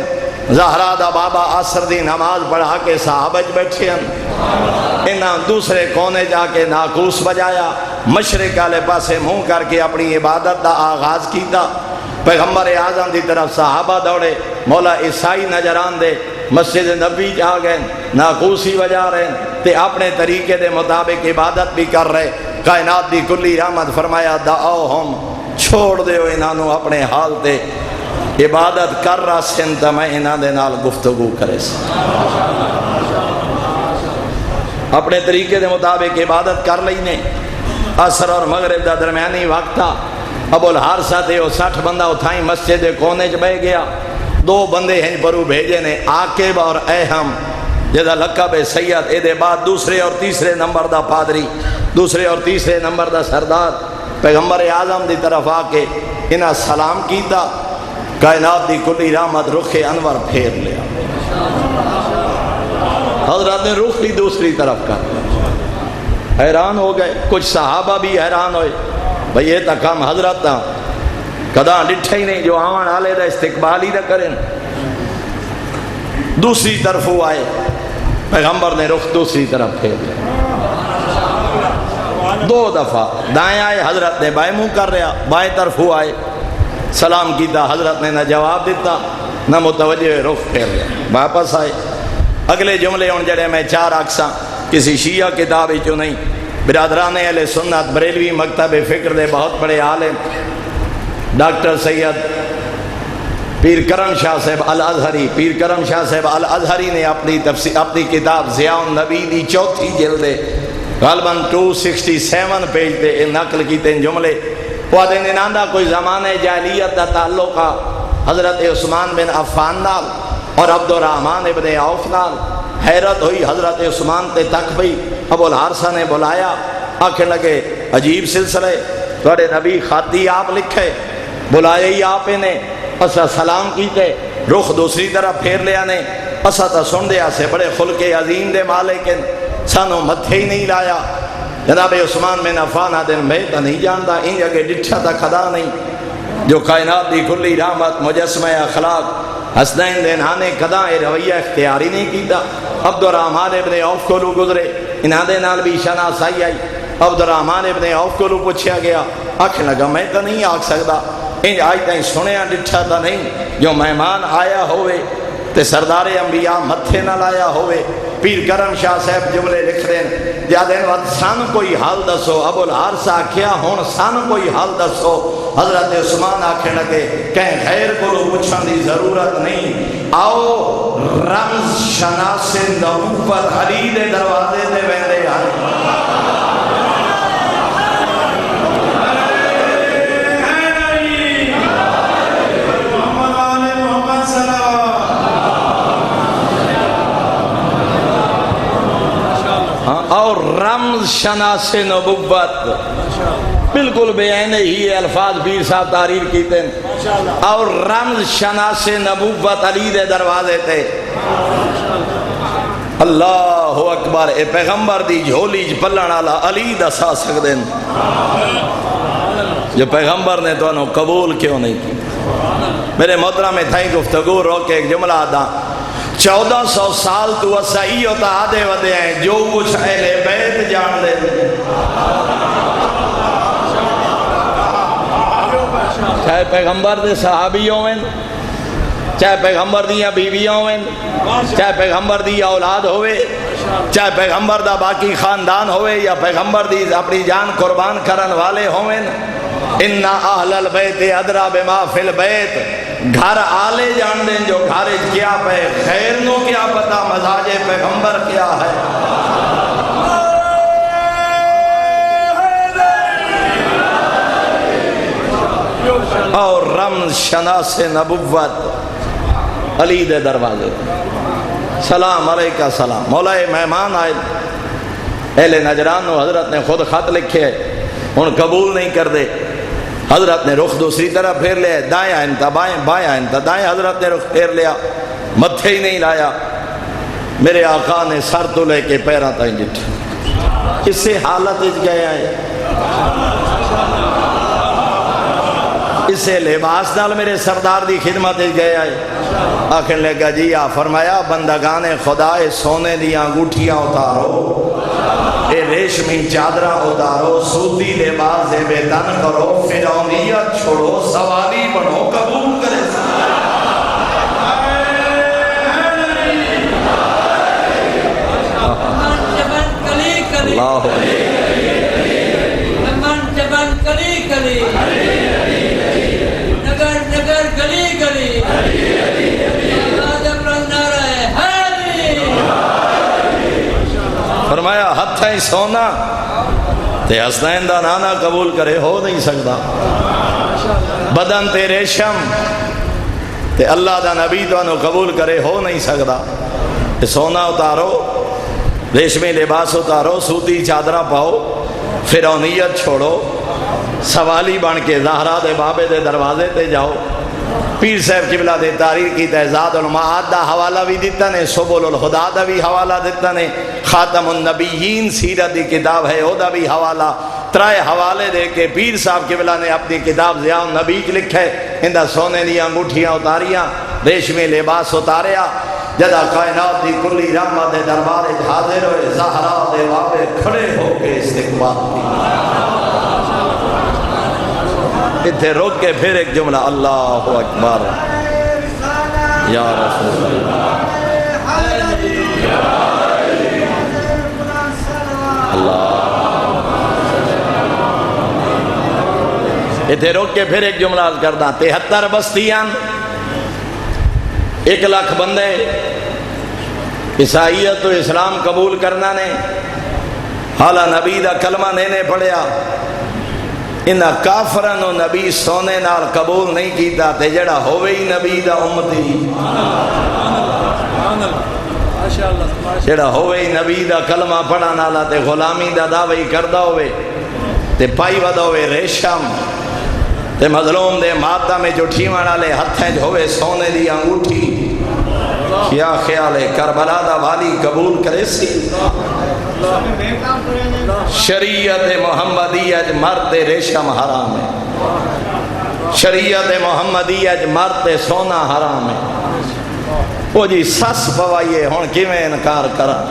[SPEAKER 1] زہرا دا بابا عصر دی نماز پڑھا کے صحابہ بیٹھے ہیں، انہاں دوسرے کونے جا کے ناقوس بجایا، مشرق والے پاسے منہ کر کے اپنی عبادت دا آغاز کیتا۔ پیغمبر اعظم دی طرف صحابہ دوڑے، مولا عیسائی نجران دے مسجد نبوی جا گئے، ناقوسی بجا رہے تے اپنے طریقے دے مطابق عبادت بھی کر رہے۔ کائنات دی کلی رحمت فرمایا دعوہم، چھوڑ دیو انہوں اپنے حال تے، عبادت کر رہا سن تا میں انہاں دے نال گفتگو کرے سن، اپنے طریقے دے مطابق عبادت کر لینے۔ عصر اور مغرب دا درمیانی وقت تھا، ابو الحارثہ تے وہ 60 بندہ اتھائیں مسجد کونے چ بہ گیا، 2 بندے ہیں پرو بھیجے نے، عاقب اور اہم جدا لقب سید، اے دے بعد دوسرے اور تیسرے نمبر دا پادری، دوسرے اور تیسرے نمبر دا سردار، پیغمبر اعظم دی طرف آ کے انہاں سلام کیتا، کائنات دی کلی رحمت رخ انور پھیر لیا، حضرت نے رخ بھی دوسری طرف کر، حیران ہو گئے، کچھ صحابہ بھی حیران ہوئے، بھئی یہ تک ہم حضرت تھا کداں ڈٹھے ہی نہیں جو آوان آلے دا استقبال ہی نہ کریں۔ دوسری طرف وہ آئے، پیغمبر نے رخ دوسری طرف پھیر لیا، 2 دفعہ دائیں آئے، حضرت نے بائیں منہ کر رہا، بائیں طرف وہ آئے، سلام کیتا، حضرت نے نہ جواب دیتا نہ متوجہ، رخ پھیر لیا، واپس آئے۔ اگلے جملے ان جڑے میں 4 اقسام کسی شیعہ کتاب ہی چوں نہیں، برادران اہل سنت بریلوی مکتب فکر دے بہت بڑے عالم ڈاکٹر سید پیر کرم شاہ صاحب الازہری، پیر کرم شاہ صاحب الازہری نے اپنی کتاب ضیاء النبی دی چوتھی جلد غالباً 267 پیج تے نقل کیتے ہیں جملے. وہ آدھے ناندہ کوئی زمانے جاہلیت دا تعلقہ حضرت عثمان بن عفان نال اور عبد الرحمن ابن عوف نال. حیرت ہوئی حضرت عثمان تے تک پئی. ابو الحارثہ نے بلایا، آکھیں لگے عجیب سلسلے، توڑے نبی خاطی آپ لکھے، بلائے ہی آپ نے، اسا سلام کیتے، رخ دوسری طرف پھیر لیا نے، اسا تا سن دیا سے بڑے خلق عظیم دے مالکن، سانو متھے ہی نہیں لایا. جناب عثمان بن عفان آدن میں تا نہیں جانتا، ان جگہ ڈٹھا تا کھدا نہیں، جو کائنات دی کلی رحمت مجسمہ اخلاق حسنین دین آنے کدا اے رویہ اختیاری نہیں کیتا. عبد الرحمن ابن عوف کو لو گزرے، انہاں دے نال بھی شناسائی آئی. عبد الرحمن ابن عوف کو لو پوچھیا گیا، آکھیں لگا میں تو نہیں آکھ سکتا، انج آج تائیں سنیا ڈٹھا تا نہیں، جو مہمان آیا ہوئے تے سردار انبیاء متھے نہ لایا ہوئے. پیر کرم شاہ صاحب جملے لکھ دیں، جادین وقت سان کوئی حال دسو. ابو الحارثہ کیا ہون سان کوئی حال دسو. حضرت عثمان آکھیں لگے کہیں خیر کو لو پوچھن دی ضرورت نہیں، آؤ رمز شناس نبوت علی دے دروازے دے ویندے آئے. اور رمز شناس نبوت بالکل بے عین ہی الفاظ پیر صاحب تحریر کیتے ہیں. اور رمز شناس نبوت علی دے دروازے تے. اللہ اکبر. اے پیغمبر دی جھولی چ پلن والا علی دسا سکدے ہیں جو پیغمبر نے تو انہوں قبول کیوں نہیں کی. میرے محترم میں تھائی گفتگو روکے ایک جملہ آدھا، 1400 سال تو اسائی ہوتا آدھے ودے ہیں جو کچھ اہل بیت جان دے. چاہے پیغمبر دے صحابی ہوئیں، چاہے پیغمبر دیا بیویاں ہوئیں، چاہے پیغمبر دی اولاد ہوئے، چاہے پیغمبر دا باقی خاندان ہوئے، یا پیغمبر دی اپنی جان قربان کرن والے ہوئیں. اِنَّا اَهْلَ الْبَيْتِ أَدْرَى بِمَا فِي الْبَيْتِ. گھر آلے جان دیں جو گھر کیا پہ، خیر نو کیا پتا مزاج پیغمبر کیا ہے. اور رمز شناس نبوت علی دے دروازے. سلام علیکہ سلام. مولا مہمان آئے اہل نجران نو حضرت نے خود خط لکھے، ان قبول نہیں کر دے. حضرت نے رخ دوسری طرف پھیر لیا، دائیں انتا بائیں، بائیں انتا دائیں. حضرت نے رخ پھیر لیا، متھے ہی نہیں لایا. میرے آقا نے سر تو لے کے پیرا تائیں جٹھا. اسے حالت اچ گیا ہے، اسے لباس نال میرے سردار دی خدمت اچ گیا ہے. آخر لگا جی آ فرمایا بندگان خدا سونے دیاں انگوٹھیاں اتارو، اے ریشمی چادرہ اتارو، سودی لباس بے تن کرو، فرعونیت چھوڑو، سوالی بنو، قبول کرے. اللہ فرمایا ہتھ ہے سونا تے حسنین دا نانا قبول کرے ہو نہیں سکتا. بدن تے ریشم تے اللہ دا نبی تو انہوں قبول کرے ہو نہیں سکتا. سونا اتارو، ریشمی لباس اتارو، سوتی چادرہ پاؤ، فرعونیت چھوڑو، سوالی بن کے زہرا دے بابے دے دروازے تے جاؤ. پیر صاحب قبلہ دے تاریخ کی تہذاد المعاد دا حوالہ بھی دیتا نے، سبل الہدا دا بھی حوالہ دیتا نے، خاتم النبیین سیرت دی کتاب ہے او دا بھی حوالہ. ترائے حوالے دے کے پیر صاحب قبلہ نے اپنی کتاب ضیاء النبی لکھے. اندہ سونے دیا انگوٹھیاں اتاریاں، ریشمی لباس اتاریا. جدا کائنات دی کلی رحمت دے دربار حاضر ہوئے، زہرا دے بابے کھڑے ہو کے استقبال کی. اتھے روک کے پھر ایک جملہ، اللہ اکبر یا رسول اللہ. اتھے روک کے پھر ایک جملہ کردہ. 73 بستیاں 1 لاکھ بندے عیسائیت تو اسلام قبول کرنا نے، حالا نبی دا کلمہ نے پڑھیا، انہاں کافران و نبی سونے نال قبول نہیں کیتا، تے جڑا ہوئے ہی نبی دا امتی، جڑا ہوئے ہی نبی دا کلمہ پڑھن والا تے غلامی دا دعوی کردا ہوئے تے پائی ودا ہوئے ریشم تے مظلوم دے مادہ میں جو ٹھیوان والے ہتھیں جو ہوئے سونے دی انگوٹھی، کیا خیال ہے کربلا دا والی قبول کرے سی؟ شریعت محمدیہ مرد ریشم حرام ہے، شریعت محمدیہ مرد سونا حرام ہے۔ وہ جی سس پوائیے ہون کیویں انکار کرا،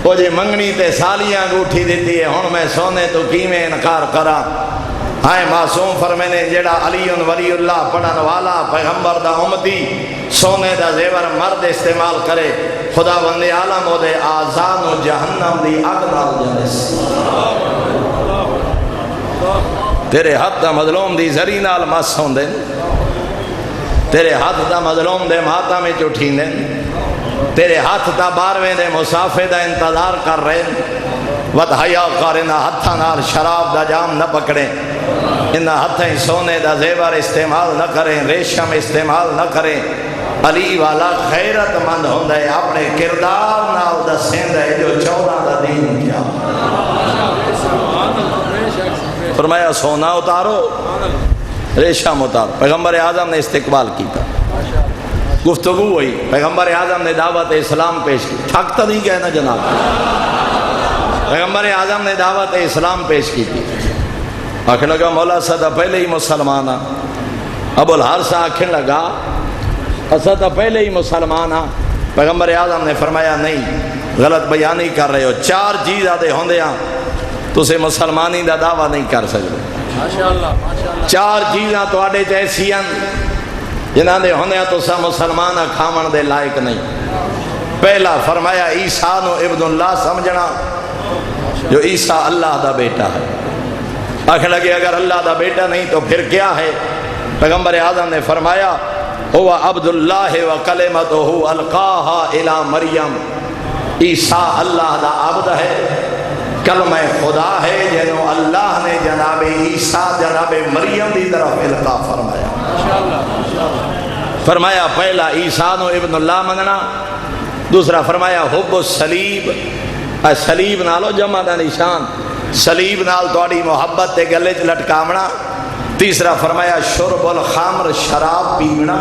[SPEAKER 1] وہ جی منگنی تے سالیاں انگوٹھی دیتی ہے ہون میں سونے تو کیویں انکار کرا۔ ہائے معصوم فرمینے جڑا علی ولی اللہ پڑھن والا پیغمبر دا امتی سونے دا زیور مرد استعمال کرے، خدا بند عالم او دے آزان و جہنم دی اگ نال جلس۔ تیرے ہاتھ دا مظلوم دی زری نال مس ہوندے، تیرے ہاتھ دا مظلوم دے ماتا میں چٹھیندے، تیرے ہاتھ دا بارویں دے مسافے دا انتظار کر رہے، ود حیا کارنا ہتھاں نال شراب دا جام نہ پکڑیں، انہاں ہتھیں سونے دا زیور استعمال نہ کریں، ریشم استعمال نہ کریں۔ علی والا غیرت مند ہوندا ہے، اپنے کردار نال دسیندا ہے جو 14 دا دین کیا۔ فرمایا سونا اتارو، ریشم اتارو۔ پیغمبر اعظم نے استقبال کیتا، گفتگو ہوئی، پیغمبر اعظم نے دعوت اسلام پیش کی، تھک تو نہیں گئے نا جناب؟ پیغمبر اعظم نے دعوت اسلام پیش کی تھی، آخر لگا مولا صدا پہلے ہی مسلمان ہاں۔ ابو الحارث آخر لگا صدا پہلے ہی مسلمان ہاں۔ پیغمبر اعظم نے فرمایا نہیں، غلط بیانی کر رہے ہو، 4 چیز آدھے ہوندے ہاں تسے مسلمانی دا دعویٰ نہیں کر سکتے۔ 4 چیزاں تو آڈے چیسی ہیں جنہاں دے ہوندے ہاں تسا مسلمانہ کھامن دے لائق نہیں۔ پہلا فرمایا عیسیٰ نو ابن اللہ سمجھنا، جو عیسیٰ اللہ دا بیٹا ہے۔ آخر لگے اگر اللہ دا بیٹا نہیں تو پھر کیا ہے؟ پیغمبر اعظم نے فرمایا هو عبد اللہ و کلمتہ القاہا الی مریم، عیسیٰ اللہ دا عبد ہے، کلمہ خدا ہے جنہوں اللہ نے جناب عیسیٰ جناب مریم دی طرف القا فرمایا۔ فرمایا پہلا عیسیٰ نو ابن اللہ مننا، دوسرا فرمایا حب الصلیب، صلیب نالو جمع دا نشان، صلیب نال توڑی محبت تے گلے چ لٹکاونا۔ تیسرا فرمایا شرب الخمر، شراب پیونا۔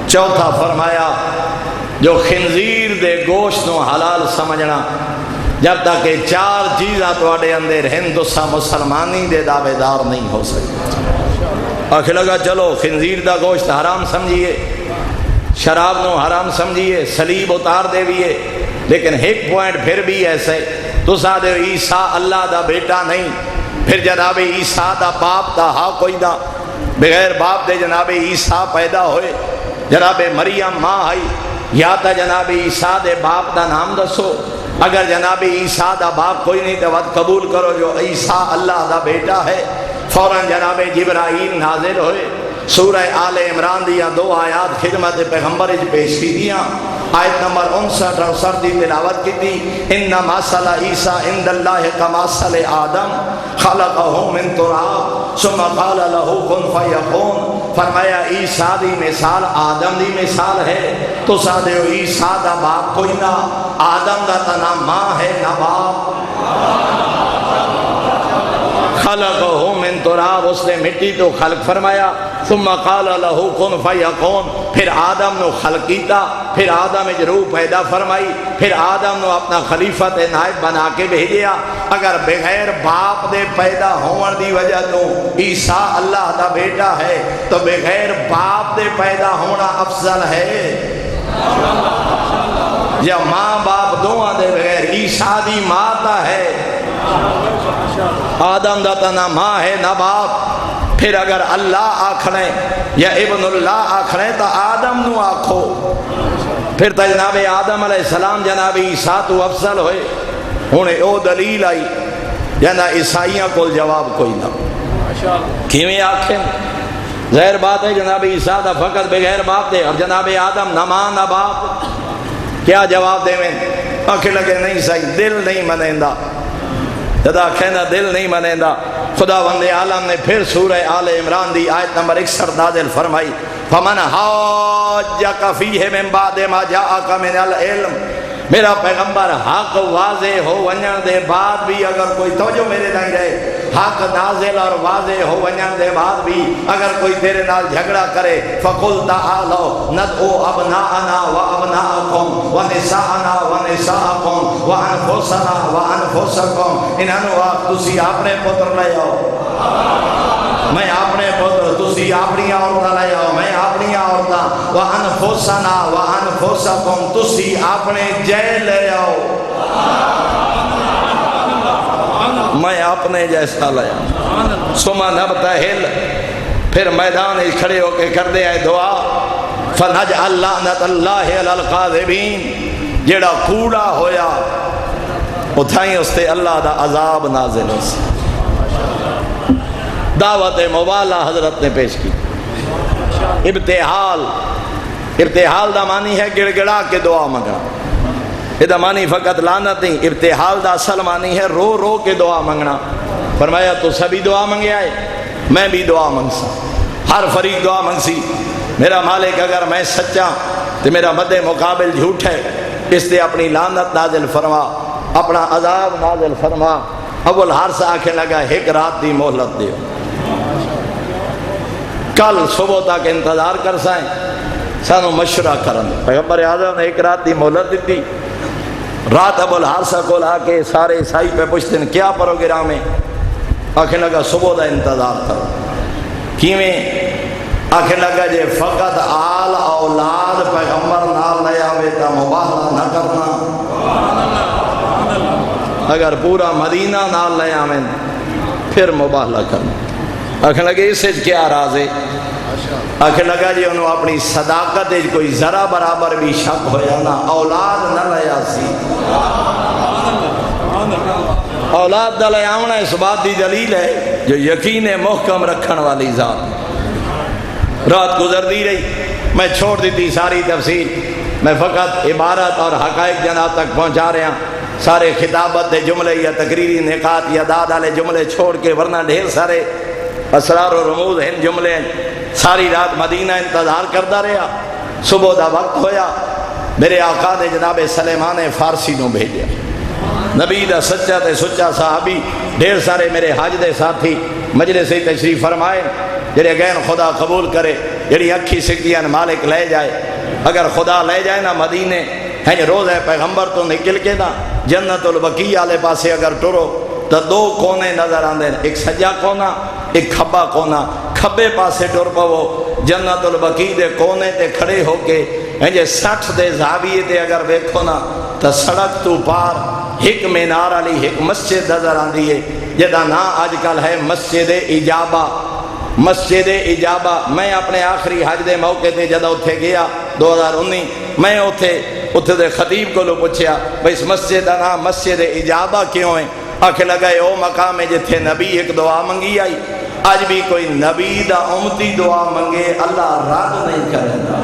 [SPEAKER 1] چوتھا فرمایا جو خنزیر دے گوشت نو حلال سمجھنا۔ جب تک کہ 4 چیزاں توڑے اندر ہیں تو سا مسلمانی دے دعوے دار نہیں ہو سکتے۔ آخر لگا چلو خنزیر دا گوشت حرام سمجھیے، شراب نو حرام سمجھیے، صلیب اتار دے بھی، لیکن ایک پوائنٹ پھر بھی ایسے تو سادے عیسیٰ اللہ دا بیٹا نہیں، پھر جناب عیسیٰ دا باپ دا ہاں کوئی دا، بغیر باپ دے جناب عیسیٰ پیدا ہوئے، جناب مریم ماں آئی، یا تا جناب عیسیٰ دے باپ دا نام دسو۔ اگر جناب عیسیٰ دا باپ کوئی نہیں تو وقت قبول کرو جو عیسیٰ اللہ دا بیٹا ہے۔ فوراً جناب جبرائیل نازل ہوئے، سورہ آل عمران دیا 2 آیات خدمت پیغمبر پیش کی دیا۔ آیت نمبر 59 اور 60 دی تلاوت کی تھی، ان مثل عیسیٰ عند اللہ کمثل آدم خلقہ من تراب ثم قال له کن فیکون۔ فرمایا عیسیٰ دی مثال آدم دی مثال ہے، تو سادے عیسیٰ دا باپ کوئی نہ، آدم دا تا ماں ہے نہ باپ۔ خلقہ من تراب، اس نے مٹی تو خلق فرمایا، ثم قال له کن فیکون، پھر آدم نو خلق کیتا، پھر آدم روح پیدا فرمائی، پھر آدم نو اپنا خلیفت نائب بنا کے بھیجیا۔ اگر بغیر باپ دے پیدا ہون دی وجہ تو عیسیٰ اللہ دا بیٹا ہے تو بغیر باپ دے پیدا ہونا افضل ہے یا ماں باپ دونوں دے بغیر؟ عیسیٰ دی ماں تا ہے، آدم دا تا نہ ماں ہے نہ باپ۔ پھر اگر اللہ آکھنے یا ابن اللہ آکھنے تو آدم نو آکھو، پھر تو جناب آدم علیہ السلام جناب عیسیٰ تو افضل ہوئے۔ انہیں او دلیل آئی جنہ عیسائیاں کو جواب کوئی نہ، کیویں آکھیں ظاہر بات ہے جناب عیسیٰ دا فقط بغیر باپ دے، اور جناب آدم نہ ماں نہ باپ، کیا جواب دے میں؟ آنکھیں لگے نہیں صحیح، دل نہیں منیندا، جدا کہنا دل نہیں منیندا۔ خدا وند عالم نے پھر سورہ آل عمران دی آیت نمبر 61 نازل فرمائی، فمن حاجک فیہ من بعد ما جاءک من العلم، میرا پیغمبر حق واضح ہو ونجن دے بعد بھی اگر کوئی توجہ میرے نہیں رہے، حق نازل اور واضح ہو ونجن دے بعد بھی اگر کوئی تیرے نال جھگڑا کرے، فقل تعالوا ندعو ابناءنا وابناءکم ونساءنا ونساءکم وانفسنا وانفسکم، انہوں آخ تسی اپنے پتر لے آؤ، میں اپنے پتر، تسی اپنی عورتیں لے آؤ، میں اپنی عورتیں، وانفسنا وانفسکم، تسی اپنے جے لے آؤ، میں اپنے جیسا لیا۔ سما نبتہل، پھر میدان کھڑے ہو کے کر دے آئے دعا، فنجعل لعنت اللہ علی القاذبین، جیڑا کوڑا ہویا اتھائیں اس تے اللہ دا عذاب نازل ہو سی۔ دعوت موالا حضرت نے پیش کی۔ ابتحال، ابتحال دا معنی ہے گڑ گڑا کے دعا منگنا، یہ معنی فقط لعنت نہیں، ابتحال دا اصل معنی ہے رو رو کے دعا منگنا۔ فرمایا تو سبھی دعا منگے آئے، میں بھی دعا منگسا، ہر فریق دعا منگسی، میرا مالک اگر میں سچا تو میرا مد مقابل جھوٹ ہے، اس نے اپنی لعنت نازل فرما، اپنا عذاب نازل فرما۔ اول حارث آنکھیں لگا ایک رات دی مہلت دیو، کل صبح تک انتظار کر سائیں، سانو مشورہ کرن۔ پیغمبر اعظم نے ایک رات دی مہلت دیتی، رات ابو الحارثہ کو لا کے سارے عیسائی پہ پوچھتے ہیں کیا پروگرام ہے؟ آنکھیں لگا صبح دا انتظار کرو۔ کیویں؟ آنکھیں لگا جے فقط آل اولاد پیغمبر نال لے آوے تا مباہلہ نہ کرنا، اگر پورا مدینہ نال لے آویں پھر مباہلہ کرنا۔ آنکھیں لگے اس سے کیا راز ہے؟ آنکھیں لگا جی انہوں اپنی صداقت کوئی ذرا برابر بھی شک ہویا نا اولاد نہ لیا سی، اولاد نہ لیا آمنا اس بات دی دلیل ہے جو یقین محکم رکھن والی ذات۔ رات گزر دی رہی، میں چھوڑ دیتی ساری تفصیل، میں فقط عبارت اور حقائق جناب تک پہنچا رہا ہوں، سارے خطابت دے جملے یا تقریری نکات یا داد والے جملے چھوڑ کے، ورنہ ڈھیر سارے اسرار و رموز ہیں جملے ہیں۔ ساری رات مدینہ انتظار کرتا رہا، صبح دا وقت ہویا، میرے آقا نے جناب سلیمان فارسی نو بھیجیا، نبی دا سچا تے سچا صحابی، ڈھیر سارے میرے حج دے ساتھی مجلس سے تشریف فرمائے، جڑے گئن خدا قبول کرے، جڑی اکھی سکتیاں مالک لے جائے، اگر خدا لے جائے نا مدینے ہیں روز ہے پیغمبر تو نکل کے نا جنت البقیع والے پاسے اگر ٹرو تو دو کونے نظر آندے، ایک سجا کونا ایک کھبا کونا، کھبے پاسے ٹر پو جنت البقیع دے کونے تے کھڑے ہو کے جے 60 دے زاویے تے اگر ویکھو نا تو سڑک تو پار ایک مینار والی ایک مسجد نظر آندی ہے جدا نا آج کل ہے مسجد اجابہ۔ مسجد اجابہ، میں اپنے آخری حج دے موقع تے جدا اتھے گیا 2019، میں اتھے دے خطیب کو لو پوچھیا بھئی اس مسجد دا نام مسجد اجابہ کیوں ہے؟ آکھے لگائے او مقام ہے جتھے نبی ایک دعا منگی آئی، آج بھی کوئی نبی دا امتی دعا منگے اللہ رد نہیں کرے گا۔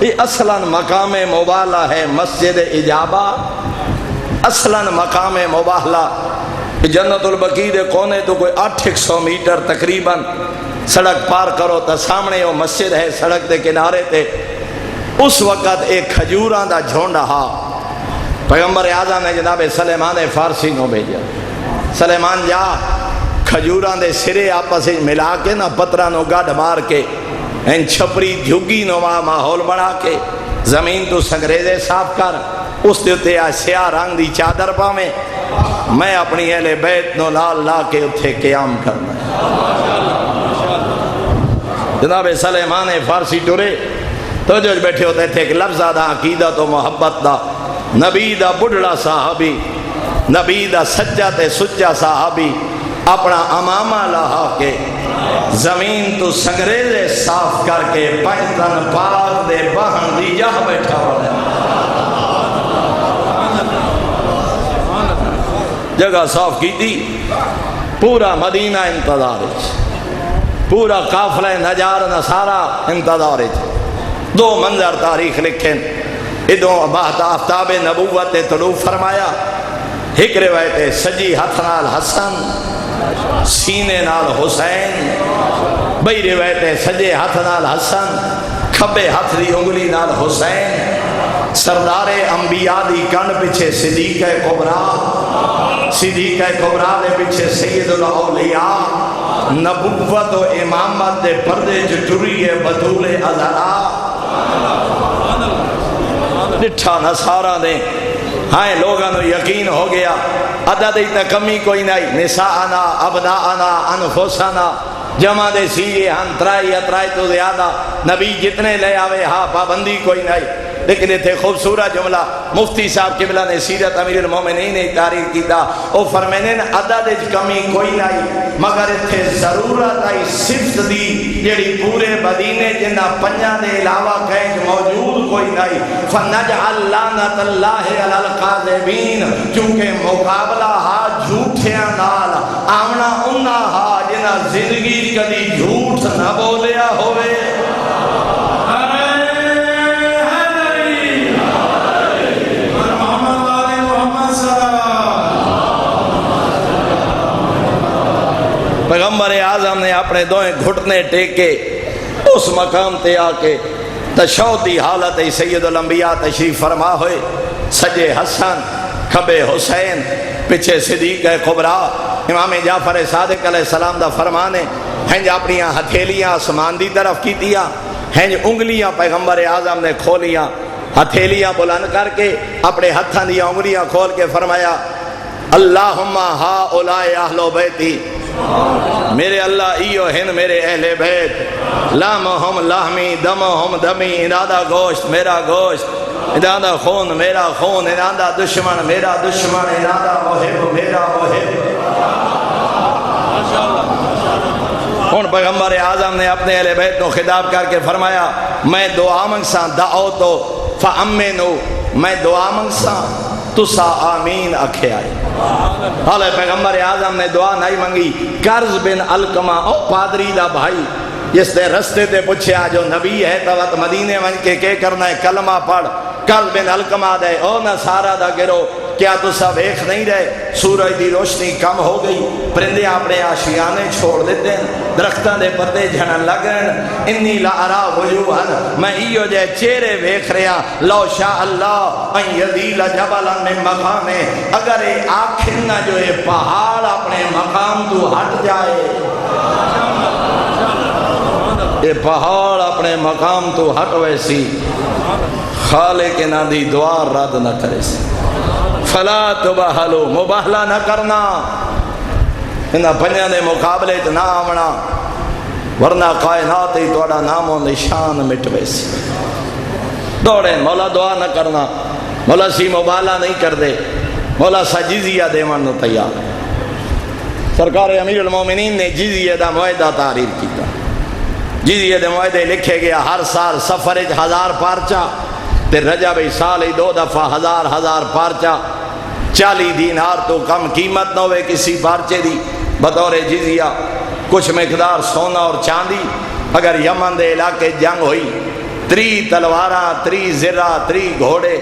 [SPEAKER 1] یہ اصلاً مقام مباہلہ ہے مسجد اجابہ، اصلاً مقام مباہلہ۔ جنت البقیع دے کونے تو کوئی 800 میٹر تقریباً سڑک پار کرو تو سامنے وہ مسجد ہے، سڑک دے کنارے تے اس وقت ایک کھجوراں دا جھونڈ ہا، پیغمبر اعظم نے جناب سلیمان فارسی نو بھیجا، سلیمان جا کھجوراں دے سرے آپس ملا کے نا پتراں نو گاڑ مار کے ان چھپری جھگی نما ماحول بنا کے زمین تو سنگریزے صاف کر، اس دیتے آ سیاہ رنگ دی چادر پاویں، میں اپنی اہل بیت نو لال لا کے اتھے قیام کرنا۔ جناب سلیمان فارسی ٹورے تو جو بیٹھے ہوتے تھے کہ لفظ دا عقیدت و محبت دا، نبی دا بڑھڑا صحابی، نبی دا سجا تے سچا صحابی اپنا امامہ لہا کے زمین تو سنگریزے صاف کر کے پنجتن پاک دے بہن دی جہ بیٹھا ہوئے، جگہ صاف کی تھی، پورا مدینہ انتظار پورا قافلہ نجار نصارہ انتظار دو منظر تاریخ لکھیں ادوں بہت آفتاب نبوت طلوع فرمایا ایک روایت سجی ہتھ نال حسن سینے نال حسین بئی روایت سجے ہتھ نال حسن کھبے ہتھ دی انگلی نال حسین سردار انبیاء دی کن پیچھے صدیق کبریٰ صدیق کبریٰ دے پیچھے سید الاولیاء نبوت و امامت دے پردے جٹوری بطول ازہرا ڈٹھا نصارہ دے ہائیں لوگاں نو یقین ہو گیا عدد اتنا کمی کوئی نہیں نساءنا ابناءنا انفسنا جمع دے سیئے ہم ترائی اترائی تو زیادہ نبی جتنے لے آوے ہاں پابندی کوئی نہیں لیکن یہ تھے خوبصورت جملہ مفتی صاحب قبلہ نے سیرت امیر المومنین نے تاریخ کیتا او فرمینے عدد کمی کوئی نہیں مگر اتھے ضرورت آئی صفت دی جیڑی پورے مدینے جنہ پنجہ دے علاوہ کہیں موجود کوئی نہیں فنجعل لعنت اللہ علی القاذبین چونکہ مقابلہ ہا جھوٹیاں نال آمنا انہا ہا جنہ زندگی کدی جھوٹ نہ بولیا ہوئے پیغمبر اعظم نے اپنے دوئیں گھٹنے ٹیکے اس مقام تے آکے تشہودی حالت سید الانبیاء تشریف فرما ہوئے سجے حسن کھبے حسین پیچھے صدیق کبریٰ امام جعفر صادق علیہ السلام دا فرمانے ہنج اپنیاں ہتھیلیاں آسمان دی طرف کی تیا ہنج انگلیاں پیغمبر اعظم نے کھولیاں ہتھیلیاں بلند کر کے اپنے ہتھاں دیا انگلیاں کھول کے فرمایا اللہم ہا اولائے اہل بیتی میرے اللہ ایو ہن میرے اہل بیت لامہم لہمی دمہم دمی انادہ گوشت میرا گوشت انادہ خون میرا خون انادہ دشمن میرا دشمن انادہ محب میرا محب ہون پیغمبر اعظم نے اپنے اہل بیت کو خطاب کر کے فرمایا میں دعا منگساں دعوتو فامنو میں دعا منگساں تسا آمین اکھے آئے حالے پیغمبر اعظم نے دعا نہیں منگی قرض بن علقمہ او پادری دا بھائی جس نے رستے تے پوچھیا جو نبی ہے تو مدینے ون کے کرنا ہے کلمہ پڑھ قرض بن علقمہ دے او نصارہ دا گرو کیا تو سب ایک نہیں رہے سورج دی روشنی کم ہو گئی پرندے اپنے آشیانے چھوڑ دیتے ہیں درختان دے پتے جھنن لگن انی لارا وجوہن میں ایو جے چہرے ویکھ رہا لو شاء اللہ ان یذیل جبلا من مقامے اگر آنکھیں نہ جو ہے پہاڑ اپنے مقام تو ہٹ جائے یہ پہاڑ اپنے مقام تو ہٹ ویسی خالق نہ دی دعا رد نہ کرے سی فلا تباہلو مباہلہ نہ کرنا انہا پنجہ دے مقابلے نہ آمنا ورنہ کائنات ہی توڑا نام و نشان مٹوے سی دوڑیں مولا دعا نہ کرنا مولا سی مباہلہ نہیں کر دے مولا سا جزیہ دے منو تیار سرکار امیر المومنین نے جزیہ دا معاہدہ تعریف کیتا جزیہ دے معاہدے لکھے گیا ہر سال سفرج 1000 پارچہ تے رجب سال ہی 2 دفعہ 1000 پارچہ 40 دینار تو کم قیمت نہ ہوئے کسی پارچے دی بطور جزیہ کچھ مقدار سونا اور چاندی اگر یمن دے علاقے جنگ ہوئی 3 تلواراں 3 زرہ 3 گھوڑے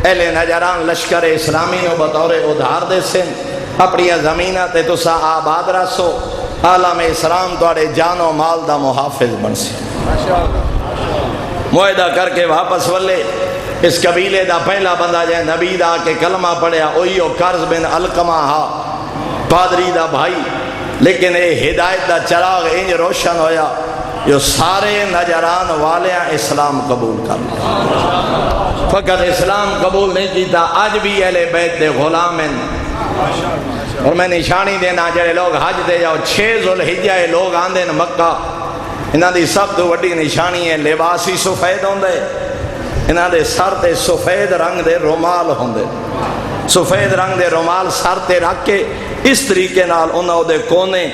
[SPEAKER 1] اہل نجران لشکر اسلامی نو بطور ادھار دے سن اپنی زمینہ تے تسا آباد رسو عالم اسلام توڑے جان و مال دا محافظ بن سی معاہدہ کر کے واپس ولے اس قبیلے دا پہلا بندہ جائے نبی دا کے کلمہ پڑھیا اوہیو قرض بن علقمہ ہا پادری دا بھائی لیکن اے ہدایت دا چراغ انج روشن ہویا جو سارے نجران والیاں اسلام قبول کر لیا فقط اسلام قبول نہیں کیتا آج بھی اہل بیت دے غلام ہیں اور میں نشانی دینا جڑے لوگ حج دے جاؤ 6 ذوالحجہ لوگ آندے مکہ انہاں دی سب تو وڈی نشانی ہے لباسی سفید ہوندے انہاں دے سر تے سفید رنگ دے رومال ہوندے سفید رنگ دے رومال سر تے رکھ کے اس طریقے نال انہاں دے کونے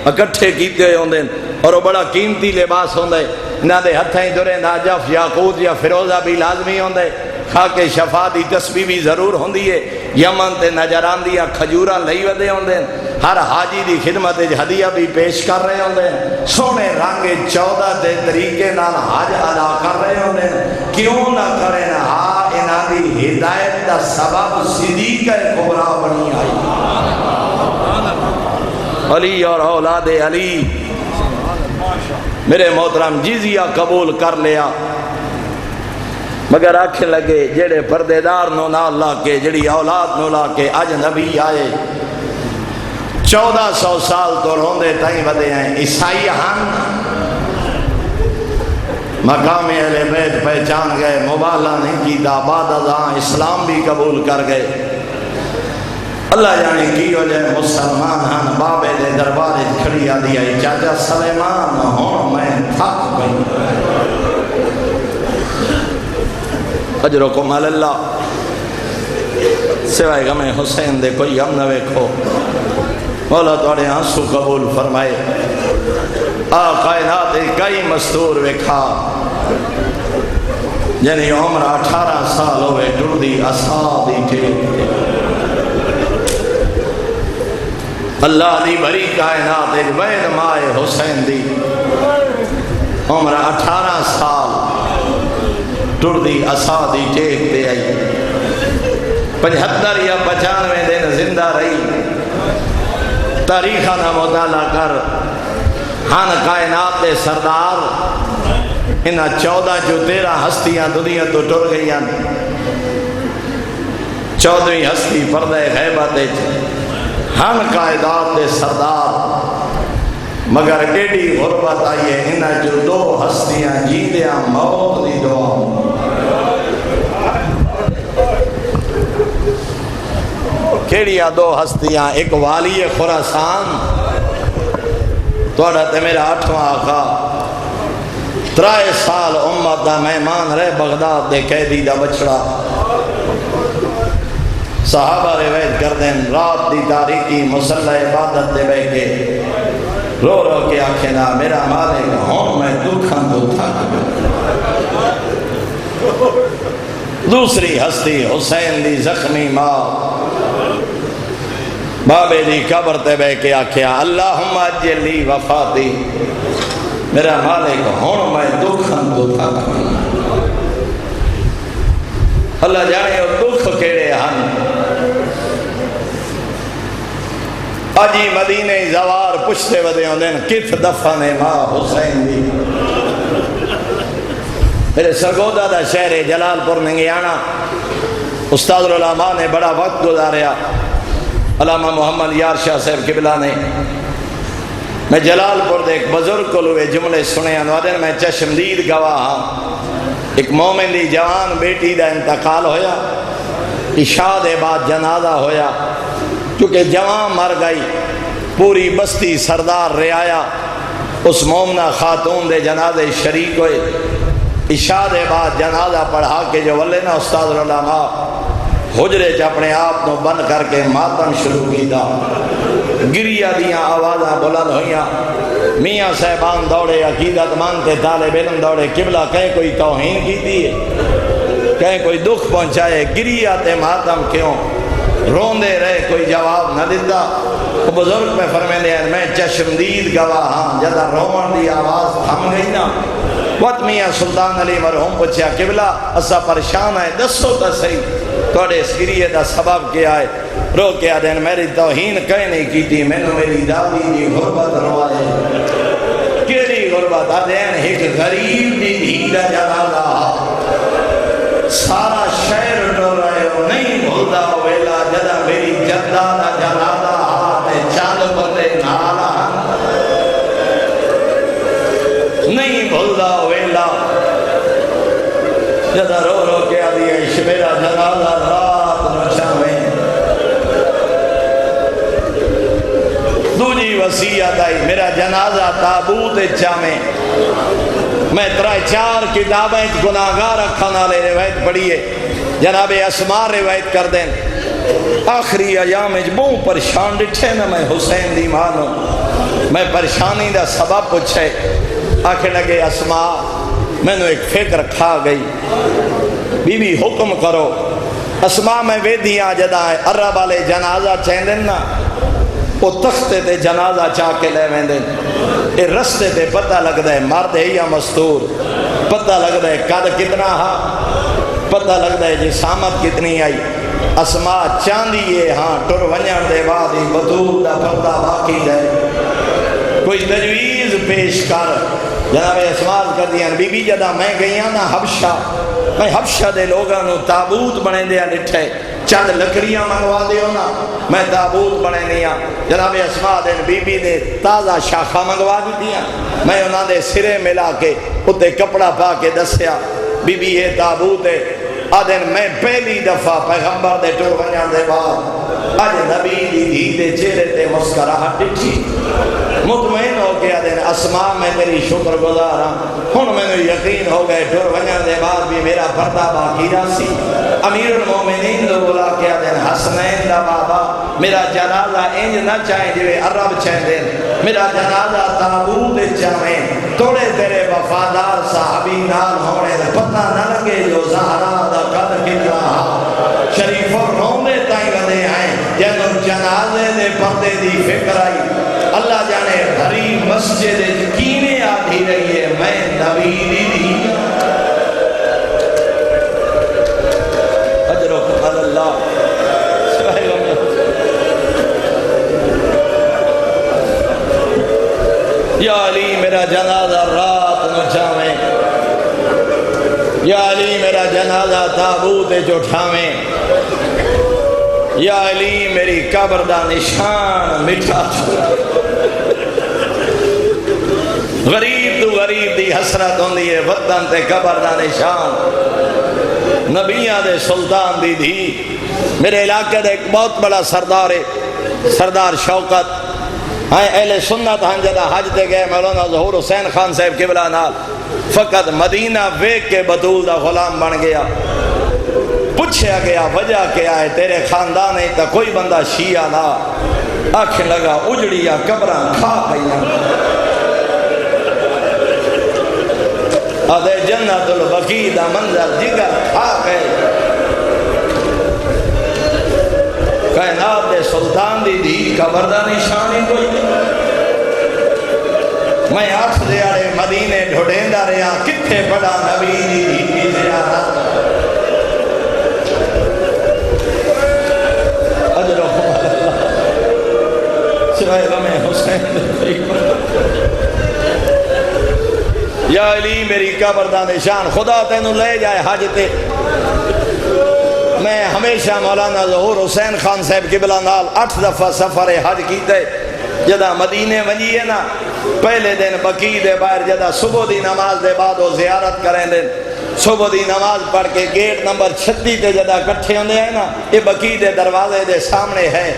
[SPEAKER 1] اکٹھے کیتے ہوئے ہوندے اور وہ بڑا قیمتی لباس ہوندے انہاں دے ہتھیں درے ناجف یاقوت یا فیروزہ بھی لازمی ہوندے خاک شفا دی تسبیح بھی ضرور ہوندی ہے یمن تے نجران دیا کھجوراں لئی ودے ہوندے ہر حاجی دی خدمت ہدیہ بھی پیش کر رہے ہوندے سونے رنگ 14 دے طریقے نال حج ادا کر رہے ہوندے کیوں نہ کریں ہاں انہاں دی ہدایت دا سبب صدیق کبریٰ بنی آئی علی اور اولاد علی میرے محترم جزیہ قبول کر لیا مگر آکھیں لگے جڑے پردیدار نو نہ لا کے جڑی اولاد نو لا کے اج نبی آئے 1400 سال تو روندے تائیں بدے ہیں عیسائی ہن مقام اہل بیت پہچان گئے مبالغہ نہیں کیتا بعد ازاں اسلام بھی قبول کر گئے اللہ جانے کی وجہ مسلمان ہن بابے دے دربار کھڑی آدھی آئی چاچا سلیمان ہون میں تھک گئی اجرکم علی اللہ سوائے غم حسین دے کوئی غم نہ ویکھو مولا توڑے آنسو قبول فرمائے کائنات کئی مستور ویکھا یعنی عمر 18 سال ہوئے ٹردی اصحابی تھے اللہ دی بری کائنات وید مائے حسین دی عمر 18 سال ٹردی اصحابی ٹیک دے آئی 75 یا 95 دن زندہ رہی تاریخہ نہ مطالعہ کر ہن کائنات دے سردار انہا 14 جو 13 ہستیاں دنیا تو ٹر گئی ہیں 14ویں ہستی پردہ غیبت ہن کائنات دے سردار مگر ایڈی غربت آئی ہے انہا جو 2 ہستیاں جیندیاں موت دی دعا کیڑیاں 2 ہستیاں ایک والی خراسان توڑا تے میرا 8واں آقا 3 سال امت دا مہمان رہے بغداد دے قیدی دا بچڑا صحابہ روایت کر دیں رات دی تاریکی مسلح عبادت دے بے کے رو رو کے آکھنا میرا مالک ہوں میں دکھاں تو تھک دوسری ہستی حسین دی زخمی ماں بابے دی قبر تے بے کے آکھیا اللہم اجل لی وفاتی میرا مالک ہون میں دکھاں تو تھک اللہ جانے دکھ کیڑے ہن آجی مدینہ زوار پشتے ودے ہوندے کت دفن ماں حسین دی میرے سرگودہ دا شہر جلال پور ننگیانا استاد العلماء نے بڑا وقت گزاریا علامہ محمد یار شاہ صاحب قبلہ نے میں جلال پور دے ایک بزرگ کو لوے جملے سنے انوادن میں چشمدید گواہ ہاں ایک مومن دی جوان بیٹی دا انتقال ہویا عشاء دے بعد جنازہ ہویا کیونکہ جوان مر گئی پوری بستی سردار رعایا اس مومنہ خاتون دے جنازے شریک ہوئے عشاء دے بعد جنازہ پڑھا کے جو ولے نا استاد العلماء حجرے چ اپنے آپ نو بند کر کے ماتم شروع کیتا گریہ دیاں آوازاں بلند ہویاں میاں صاحبان دوڑے عقیدت مانتے طالب علم دوڑے قبلہ کہیں کوئی توہین کی دیئے کہیں کوئی دکھ پہنچائے گریہ تے ماتم کیوں روندے رہے کوئی جواب نہ دیتا وہ بزرگ میں فرمیندے ہیں میں چشمدید گواہ ہاں جدا رومن دی آواز تھم گئی نا وقت میاں سلطان علی مرحوم پوچھیا قبلہ اسا پریشان ہے دسو تا صحیح توڑے اس گریہ دا سبب کیا ہے رو کے آدھین میری توہین کہیں نہیں کی تھی میں نے میری دادی دی غربت روائے کیڑی غربت آدھین ایک غریب دی دھیدہ جنازہ سارا شہر ڈر رہے ہو نہیں بھولتا ویلا جدا میری جدہ دا جنازہ آتے چاند بندے نالا نہیں بھولتا ویلا جدا رو رو کے آدھی ہے میرا جنازہ رات نشا میں دوجی وسیعت آئی میرا جنازہ تابوت چامے میں 3-4 کتابیں گناہگار رکھا نالے روایت پڑھیے جناب اسماء روایت کر دیں آخری ایام بہوں پریشان ڈٹھے نا میں حسین دی مانو میں پریشانی دا سبب پوچھے آخر لگے اسماء میں نے ایک فکر کھا گئی بی بی حکم کرو اسماء میں ویدیاں جدا ہے عرب والے جنازہ چیندن نا وہ تختے تے جنازہ چاہ کے لے ویندے، اے رستے تے پتہ لگدا ہے مرد ہے یا مستور، پتہ لگدا ہے قد کتنا ہا، پتہ لگدا ہے جسامت کتنی آئی۔ اسماء چاندی ہے ہاں ٹر ونجن دے بعد ہی بطول دا پردہ باقی ہے۔ کوئی تجویز پیش کر۔ جناب اسماء کر دیا بی بی جدہ میں گئیاں نا حبشہ، میں حبشہ دے لوگاں نو تابوت بنے دیا لٹھے، چند لکڑیاں منگوا دیو نا میں تابوت بنے دیا۔ جناب اسماء دے بی بی نے تازہ شاخہ منگوا دی دیا، میں انہاں دے سرے ملا کے اتے کپڑا پا کے دسیا بی بی یہ تابوت ہے۔ آدھن میں پہلی دفعہ پیغمبر دے ٹور ونجان دے بعد آج نبی دی دھی دے چہرے تے مسکراہٹ ڈٹھی، مطمئن ہو کے آدھن اسماء میں تیری شکر گزارا، ہن میں نے یقین ہو گئے ٹور ونجان دے بعد بھی میرا پردہ باقی راسی۔ امیر المومنین دو بلا کے آدھن حسنین دا بابا میرا جنازہ انج نہ چاہیں جوے عرب چاہیں دین، میرا جنازہ تابوت چاہیں، توڑے تیرے وفادار صحابی نال ہونے پتہ نہ لگے جو زہرا دا قد کتنا شریف اور رونے تائیں لدے آئیں جنہوں جنازے دے پردے دی فکر آئی۔ اللہ جانے ہری مسجد کینے آدھی رہی ہے میں نبی دی اجرکم اللہ یا علی میرا جنازہ رات نہ جاویں، یا علی میرا جنازہ تابوت جھٹھاویں، یا علی میری قبر دا نشان مٹھا چھوڑ۔ غریب تو غریب دی حسرت ہوندی ہے وطن تے قبر دا نشان۔ نبیاں دے سلطان دی دھی میرے علاقے دے ایک بہت بڑا سردار ہے، سردار شوکت اہل سنت ہاں جدہ حج دے گئے مولانا ظہور حسین خان صاحب قبلہ نال فقط مدینہ ویک کے بطول دا غلام بن گیا۔ پوچھا گیا وجہ کیا ہے تیرے خاندان نہیں تا کوئی بندہ شیعہ نہ، آنکھ لگا اجڑیا قبراں کھا گئیاں، آدھے جنت البقیع دا منظر جگر کھا گئے۔ کائنات دے سلطان دی دی قبر دا نشانی کوئی میں 8 دیارے مدینے ڈھوڑیندہ رہا کتھے پڑا نبی دی دی کی زیارت۔ اجرکم اللہ سوائے غم حسین۔ یا علی میری قبر دا نشان خدا تینوں لے جائے حج تے۔ میں ہمیشہ مولانا ظہور حسین خان صاحب قبلہ نال 8 دفعہ سفر حج کیتے، جدہ مدینے ونجی ہے نا پہلے دن بقیع دے باہر جدہ صبح دی نماز دے بعد وہ زیارت کریں دن، صبح دی نماز پڑھ کے گیٹ نمبر 36 تے جدہ کٹھے ہوندے ہیں نا یہ بقیع دے دروازے دے سامنے ہے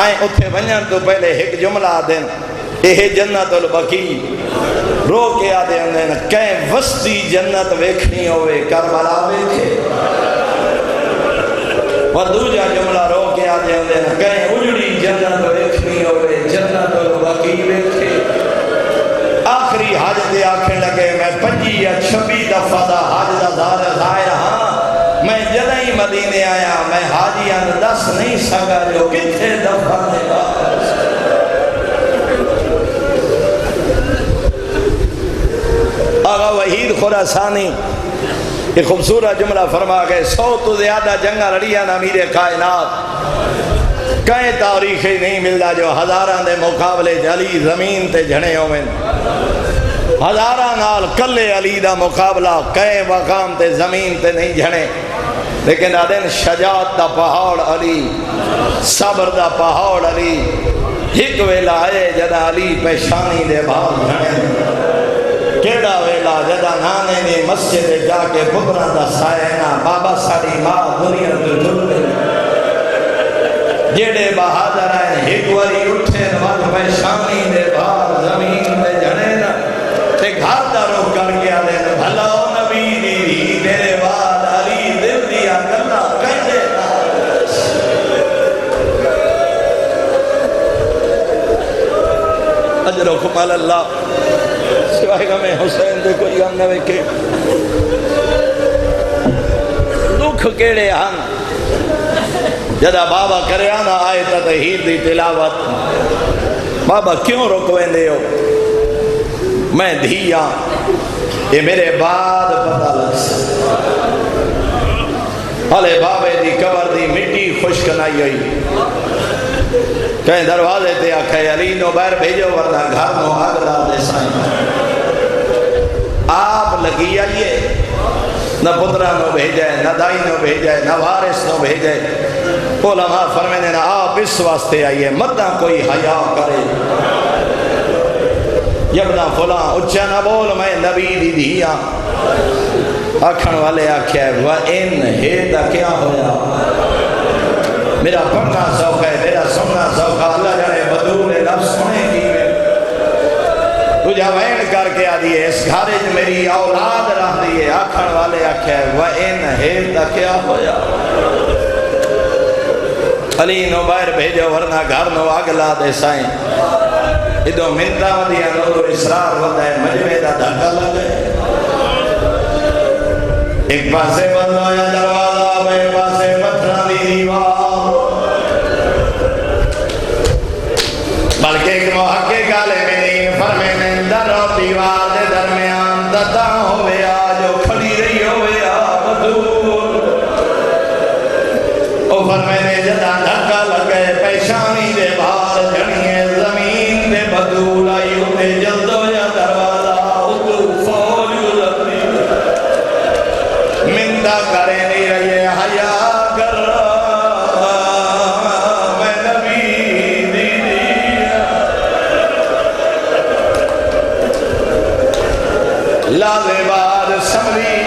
[SPEAKER 1] آئیں اتھے ونجن تو پہلے ایک جملہ دن یہ جنت البقیع رو کے آدھے ہوندے ہیں کہیں وسطی جنت ویکھنی ہوئے کربلا ویکھے، اور دوجہ جملہ رو کے آدھے ہوندے ہیں کہیں اجڑی جنت ویکھنی ہوئے جنت البقیع ویکھے۔ آخری حج دے آکھیں لگے میں 25 یا 26 دفعہ دا حج دا ظاہر ہاں، میں جدہ ہی مدینے آیا میں حاجیان دس نہیں سکا جو کتھے دفعہ دے بعد۔ آغا وحید خراسانی ایک خوبصورت جملہ فرما گئے 100 تو زیادہ جنگا لڑیا نا امیر کائنات کہیں تاریخ ہی نہیں ملتا جو ہزاران دے مقابلے علی زمین تے جھنے ہوئے، ہزاران نال کلے علی دا مقابلہ کہیں مقام تے زمین تے نہیں جھنے، لیکن آدھن شجاعت دا پہاڑ علی، صبر دا پہاڑ علی، ایک ویلا ہے جدہ علی پیشانی دے بھاؤ جھنے، کیڑا ویلا جدہ نانے نے مسجد جا کے پترہ دا سائنہ بابا ساری ماں دنیا تو جھلے، جیڑے بہادر آئیں ایک واری اٹھے وقت پیشانی دے بھاؤ زمین دے جھنے نا تے گھر دا روح کر گیا دے بھلا نبی دی میرے بعد علی دل دیا کرنا کہتے اجرکم اللہ سوائے غم حسین دے کوئی غم نہ ویکھے۔ دکھ کیڑے ہن جدا بابا کرے آنا آئے تطہیر دی تلاوت بابا کیوں رکویں دے ہو میں دھیاں یہ میرے بعد پتہ لگ سکتا ہلے بابے دی قبر دی مٹی خشک نائی ہوئی کہیں دروازے تے آکھے علی نو باہر بھیجو ورنہ گھر نو آگ ڈال دے سائیں آپ لگی آئیے نہ پترہ نو بھیجائے نہ دائی نو بھیجائے نہ وارث نو بھیجائے علماء فرمینے نا آپ اس واسطے آئیے مدہ کوئی حیاء کرے یبنا فلاں اچھا نہ بول میں نبی دی دھیاں آکھن والے آکھیا ہے وَإِنْ ہیدہ کیا ہویا میرا پڑھنا سوکھ ہے میرا سننا سوکھ ہے اللہ جانے بدون لفظ سنے کی تجھا وین کر کے آدھیے اس گھارج میری اولاد رہ دیئے آکھن والے آکھیا ہے وَإِنْ ہیدہ کیا ہویا علی نو باہر بھیجو ورنہ گھر نو آگلا دے سائیں ادھو منتہ ودیا نو اسرار ہوتا ہے مجمع دا دھکا لگے ایک پاسے بندو یا دروازہ بے پاسے پتھران دی دیوار بلکہ ایک محقق عالمین فرمینے در و دیوار دے درمیان دتا ہوئے جو کھڑی رہی ہوئے بدور او فرمینے جدا دھکا لگے پیشانی دے بھار جھڑیے زمین دے بدور آئی ہوتے جلدو یا دروازہ ادھو فوج گزرنی مندہ کرے نہیں رہے حیاء کر میں نبی دی دیا لازباد سمری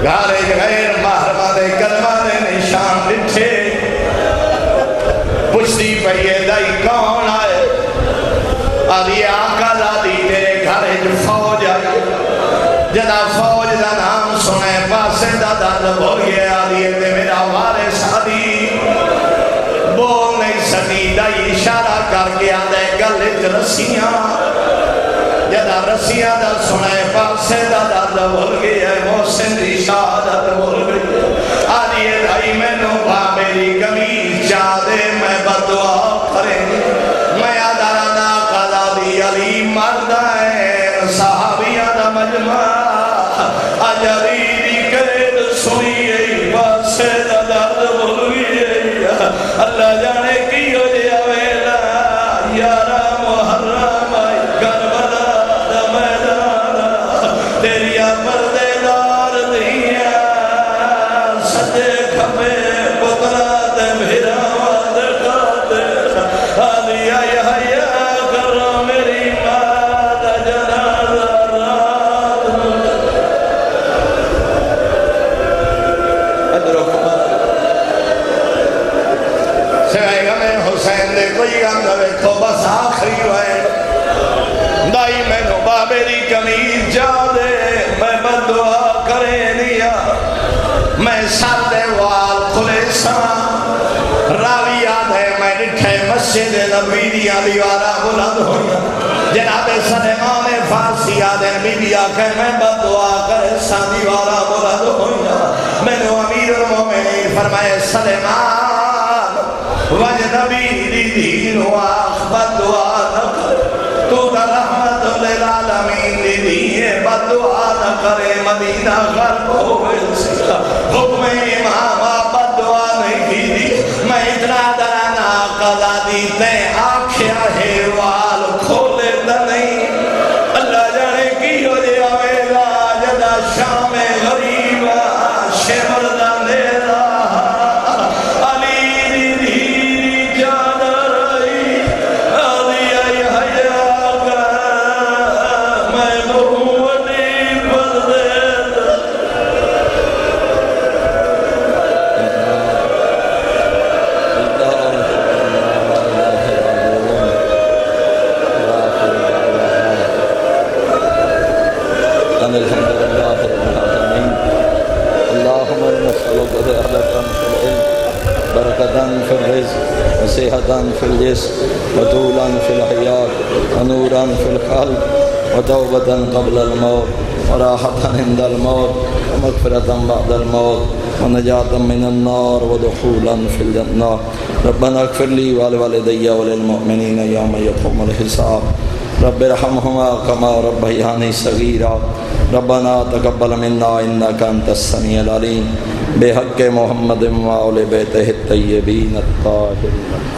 [SPEAKER 1] گھارج غیر محرمہ دے کلمہ دے نشان لٹھے پشتی پہیے دائی کون آئے آدھی آقا دادی تیرے گھارج فوج آئے جدا فوج دا نام سنے پاسے دا درد بھول گیا آدھی تے میرا وارث آدھی بول نہیں سکی دائی اشارہ کر کے آدھے گلت رسیاں جدا رسیاں دا سنے پاسے دا درد بھول گیا محسن دی شہادت بھول گئی آدھی دائی میں نو با میری کمیز چاہدے میں بدعا کریں میں آدھارانا قضا دی علی مردائیں صحابیہ دا مجمع اجریدی قید سوئی باسے دا درد بھولوئی اللہ جانے کی ہو جیا ویلا یارا محرم کربلا دا میدانا تیری پردے دار دیا سجے کھپے پترا دے بھیرا واد کھاتے آدھی آئی حیاء کر میری ماں دا جنازہ رات سوائے گمیں حسین دے کوئی گم دوے تو بس آخری ہوئے دائی میں نو بابیری کمیز جا دے میں بدعا کرے دیا میں سر دے وال کھلے ساں راوی یاد ہے میں نٹھے مسجد نبی دیا دیوارہ بلند ہویا جناب سلیمان فارسی یاد ہے نبی دیا کہ میں بدعا کرے ساں دیوارہ بلند ہویا میں نو امیر المومنین فرمائے سلیمان وجہ نبی دی دین و آخ بدعا نہ کرے تو دا رحمت للعالمین دی دیئے بدعا نہ کرے مدینہ غرب ہوئے سکتا حکم امام بدعا نہیں کی دی میں اتنا درانا قضا دی تے آنکھیا ہے وال کھولے دا نہیں اللہ جانے کی ہو جیا ویلا جدا شام غریبا شمر دا نیرا علی دی دی جان رئی علی آئی حیاء کر میں بہونی بردے الحمد لله رب العالمين اللهم نسألك رحمة في العلم بركة في الرزق وصحة في الجسم وطولا في الحياة ونورا في القلب وتوبة قبل الموت وراحة عند الموت ومغفرة بعد الموت ونجاة من النار ودخولا في الجنة. ربنا اغفر لي ولوالدي وللمؤمنين يوم يقوم الحساب. رب ارحمهما كما ربياني صغيرا. ربنا تقبل منا انك انت السميع العليم بحق محمد وآل بیتہ الطیبین الطاہرین.